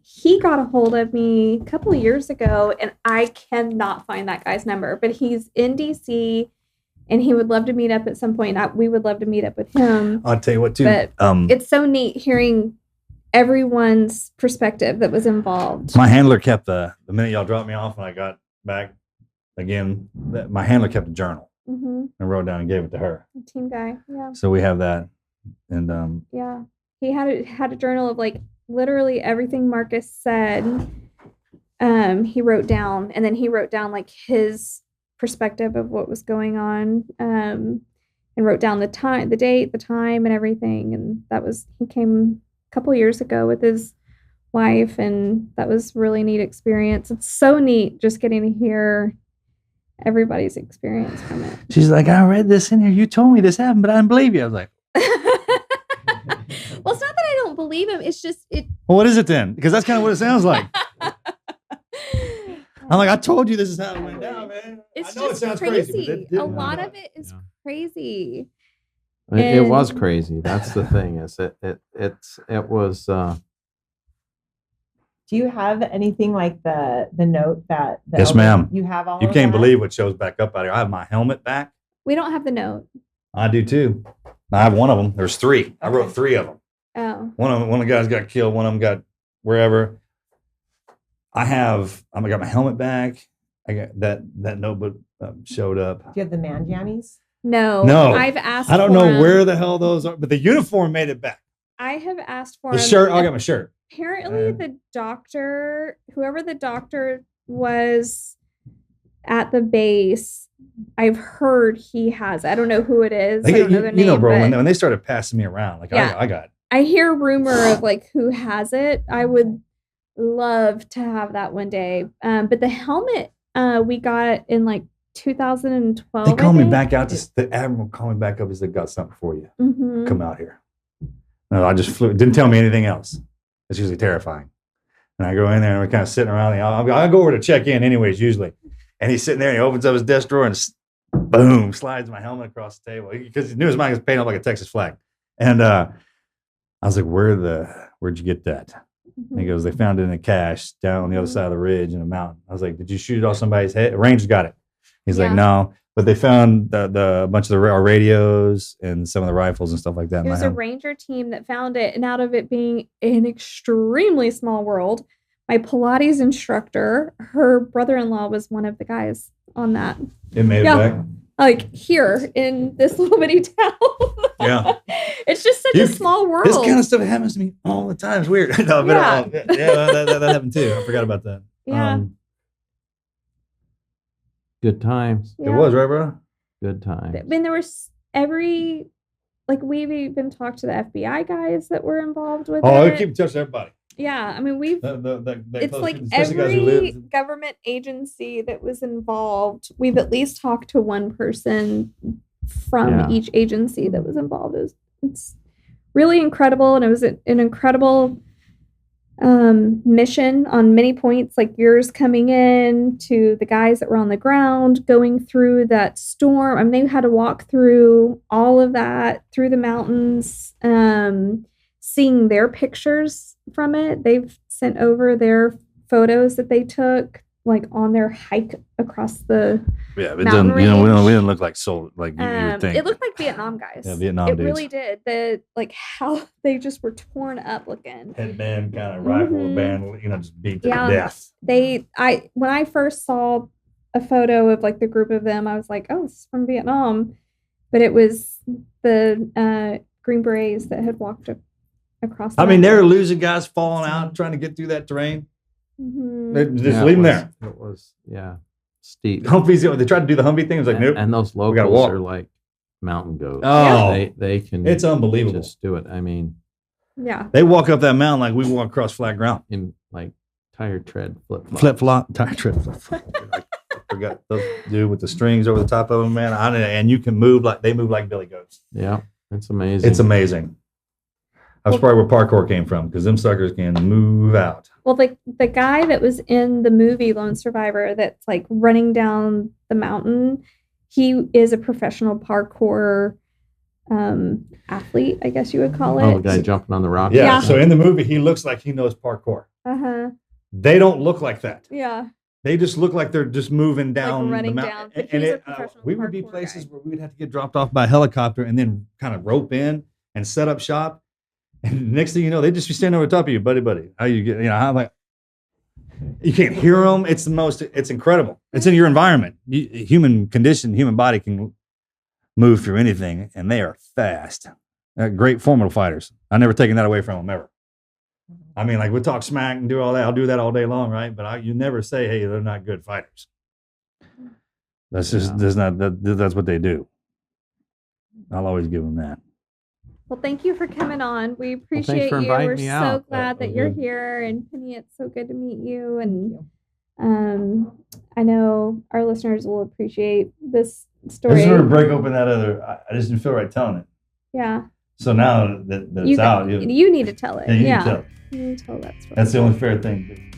He got a hold of me a couple of years ago, and I cannot find that guy's number, but he's in DC. And he would love to meet up at some point. We would love to meet up with him. I'll tell you what, too. But it's so neat hearing everyone's perspective that was involved. My handler kept the minute y'all dropped me off and I got back again, my handler kept a journal and wrote down and gave it to her. Team guy, yeah. So we have that. And yeah, he had a journal of like literally everything Marcus said. He wrote down, and then he wrote down like his perspective of what was going on, and wrote down the time, the date, the time, and everything. And he came a couple years ago with his wife, and that was really neat experience. It's so neat just getting to hear everybody's experience from it. she's like, I read this in here. You told me this happened, but I didn't believe you. I was like, Well, it's not that I don't believe him. It's just it. well, what is it then? Because that's kind of what it sounds like. I'm like, I told you this is how it went down, man. It's I know just it sounds crazy. crazy, but it didn't. A lot of it is crazy. It was And- crazy. That's the thing. It was. Do you have anything like the note that? Yes, ma'am. You have all. You of can't that? believe what shows back up out here. I have my helmet back. We don't have the note. I do too. I have one of them. There's 3. I wrote 3 of them. Oh. One of the guys got killed. One of them got wherever. I got my helmet back. I got that notebook showed up. Do you have the man jammies? No. No. I've asked I don't for know 'em. where the hell those are, but the uniform made it back. I have asked for The 'em. shirt. I got my shirt. Apparently the doctor, whoever the doctor was at the base, I've heard he has. I don't know who it is. I don't know their name, bro. but When they started passing me around, like Yeah. I got. I hear rumor of like who has it. I would love to have that one day. But the helmet we got in like 2012. They called I me think. back out. The admiral called me back up. He said, "Got something for you. Mhm. Come out here." No, I just flew. Didn't tell me anything else. It's usually terrifying. And I go in there and we're kind of sitting around. I go over to check in anyways, usually. And he's sitting there and he opens up his desk drawer and boom, slides my helmet across the table because he knew his mind was painted up like a Texas flag. And I was like, where'd you get that? And he goes, they found it in a cache down on the other side of the ridge in a mountain. I was like, did you shoot it off somebody's head? Ranger's got it. He's like, Yeah. no. But they found the bunch of our radios and some of the rifles and stuff like that. in It my was a helmet. ranger team that found it, and out of it being an extremely small world, my Pilates instructor, her brother-in-law was one of the guys on that. It made Yeah. it back. Like here in this little bitty town. Yeah. It's just such a small world. This kind of stuff happens to me all the time. It's weird. No, but, that happened too. I forgot about that. Yeah. Good times. It was, right, bro? Good times. I mean, there was we've even talked to the FBI guys that were involved with Oh, I it. keep in touch with everybody. Yeah, I mean, it's close, like especially guys who every live- government agency that was involved, we've at least talked to one person from Yeah. each agency that was involved. It's really incredible, and it was an incredible mission on many points, like yours coming in to the guys that were on the ground, going through that storm. I mean, they had to walk through all of that, through the mountains, seeing their pictures from it. They've sent over their photos that they took, like on their hike across the Yeah, it mountain doesn't. We range. didn't look like you would think. It looked like Vietnam guys. Yeah, Vietnam It dudes. really did. Like how they just were torn up looking. Headband, kind of rifle Mhm. band, just beat to Yeah. death. When I first saw a photo of like the group of them, I was like, oh, it's from Vietnam. But it was the Green Berets that had walked across. I the mean, they're mountain. losing guys falling out trying to get through that terrain. Mhm. They just Yeah, leave them it there. was- It was, yeah, steep. Humvees, they tried to do the Humvee thing. It was like, and, nope. and those gotta locals walk. are like mountain goats. Oh, They can it's unbelievable. just do it. I mean, Yeah. They walk up that mountain like we walk across flat ground. in like tire tread Flip flop, tire trip. I forgot those dude with the strings over the top of them, man. And you can move like they move like billy goats. Yeah, it's amazing. It's amazing. That's probably where parkour came from because them suckers can move out. Well, the guy that was in the movie Lone Survivor that's like running down the mountain, he is a professional parkour athlete, I guess you would call it. Oh, the guy jumping on the rock. Yeah. Yeah. So in the movie, he looks like he knows parkour. Uh-huh. They don't look like that. Yeah. They just look like they're just moving down running the down, mountain. but And he's a it, professional we would be parkour places guy. where we would have to get dropped off by a helicopter and then kind of rope in and set up shop. And next thing you know, they just be standing over top of you, buddy. How you get, how like, you can't hear them. It's incredible. It's in your environment. Human condition, human body can move through anything, and they are fast. Great formidable fighters. I've never taken that away from them ever. I mean, like we talk smack and do all that. I'll do that all day long, right? But you never say, "Hey, they're not good fighters." That's just that's what they do. I'll always give them that. Well, thank you for coming on. We appreciate for you. inviting We're me so out. glad that Oh, you're good. here. And Penny, it's so good to meet you. And I know our listeners will appreciate this I just story. wanted to break open that other. I just didn't feel right telling it. Yeah. So now that it's out, you need to tell it. yeah, you need to tell it. You need to tell that story. That's the only fair thing.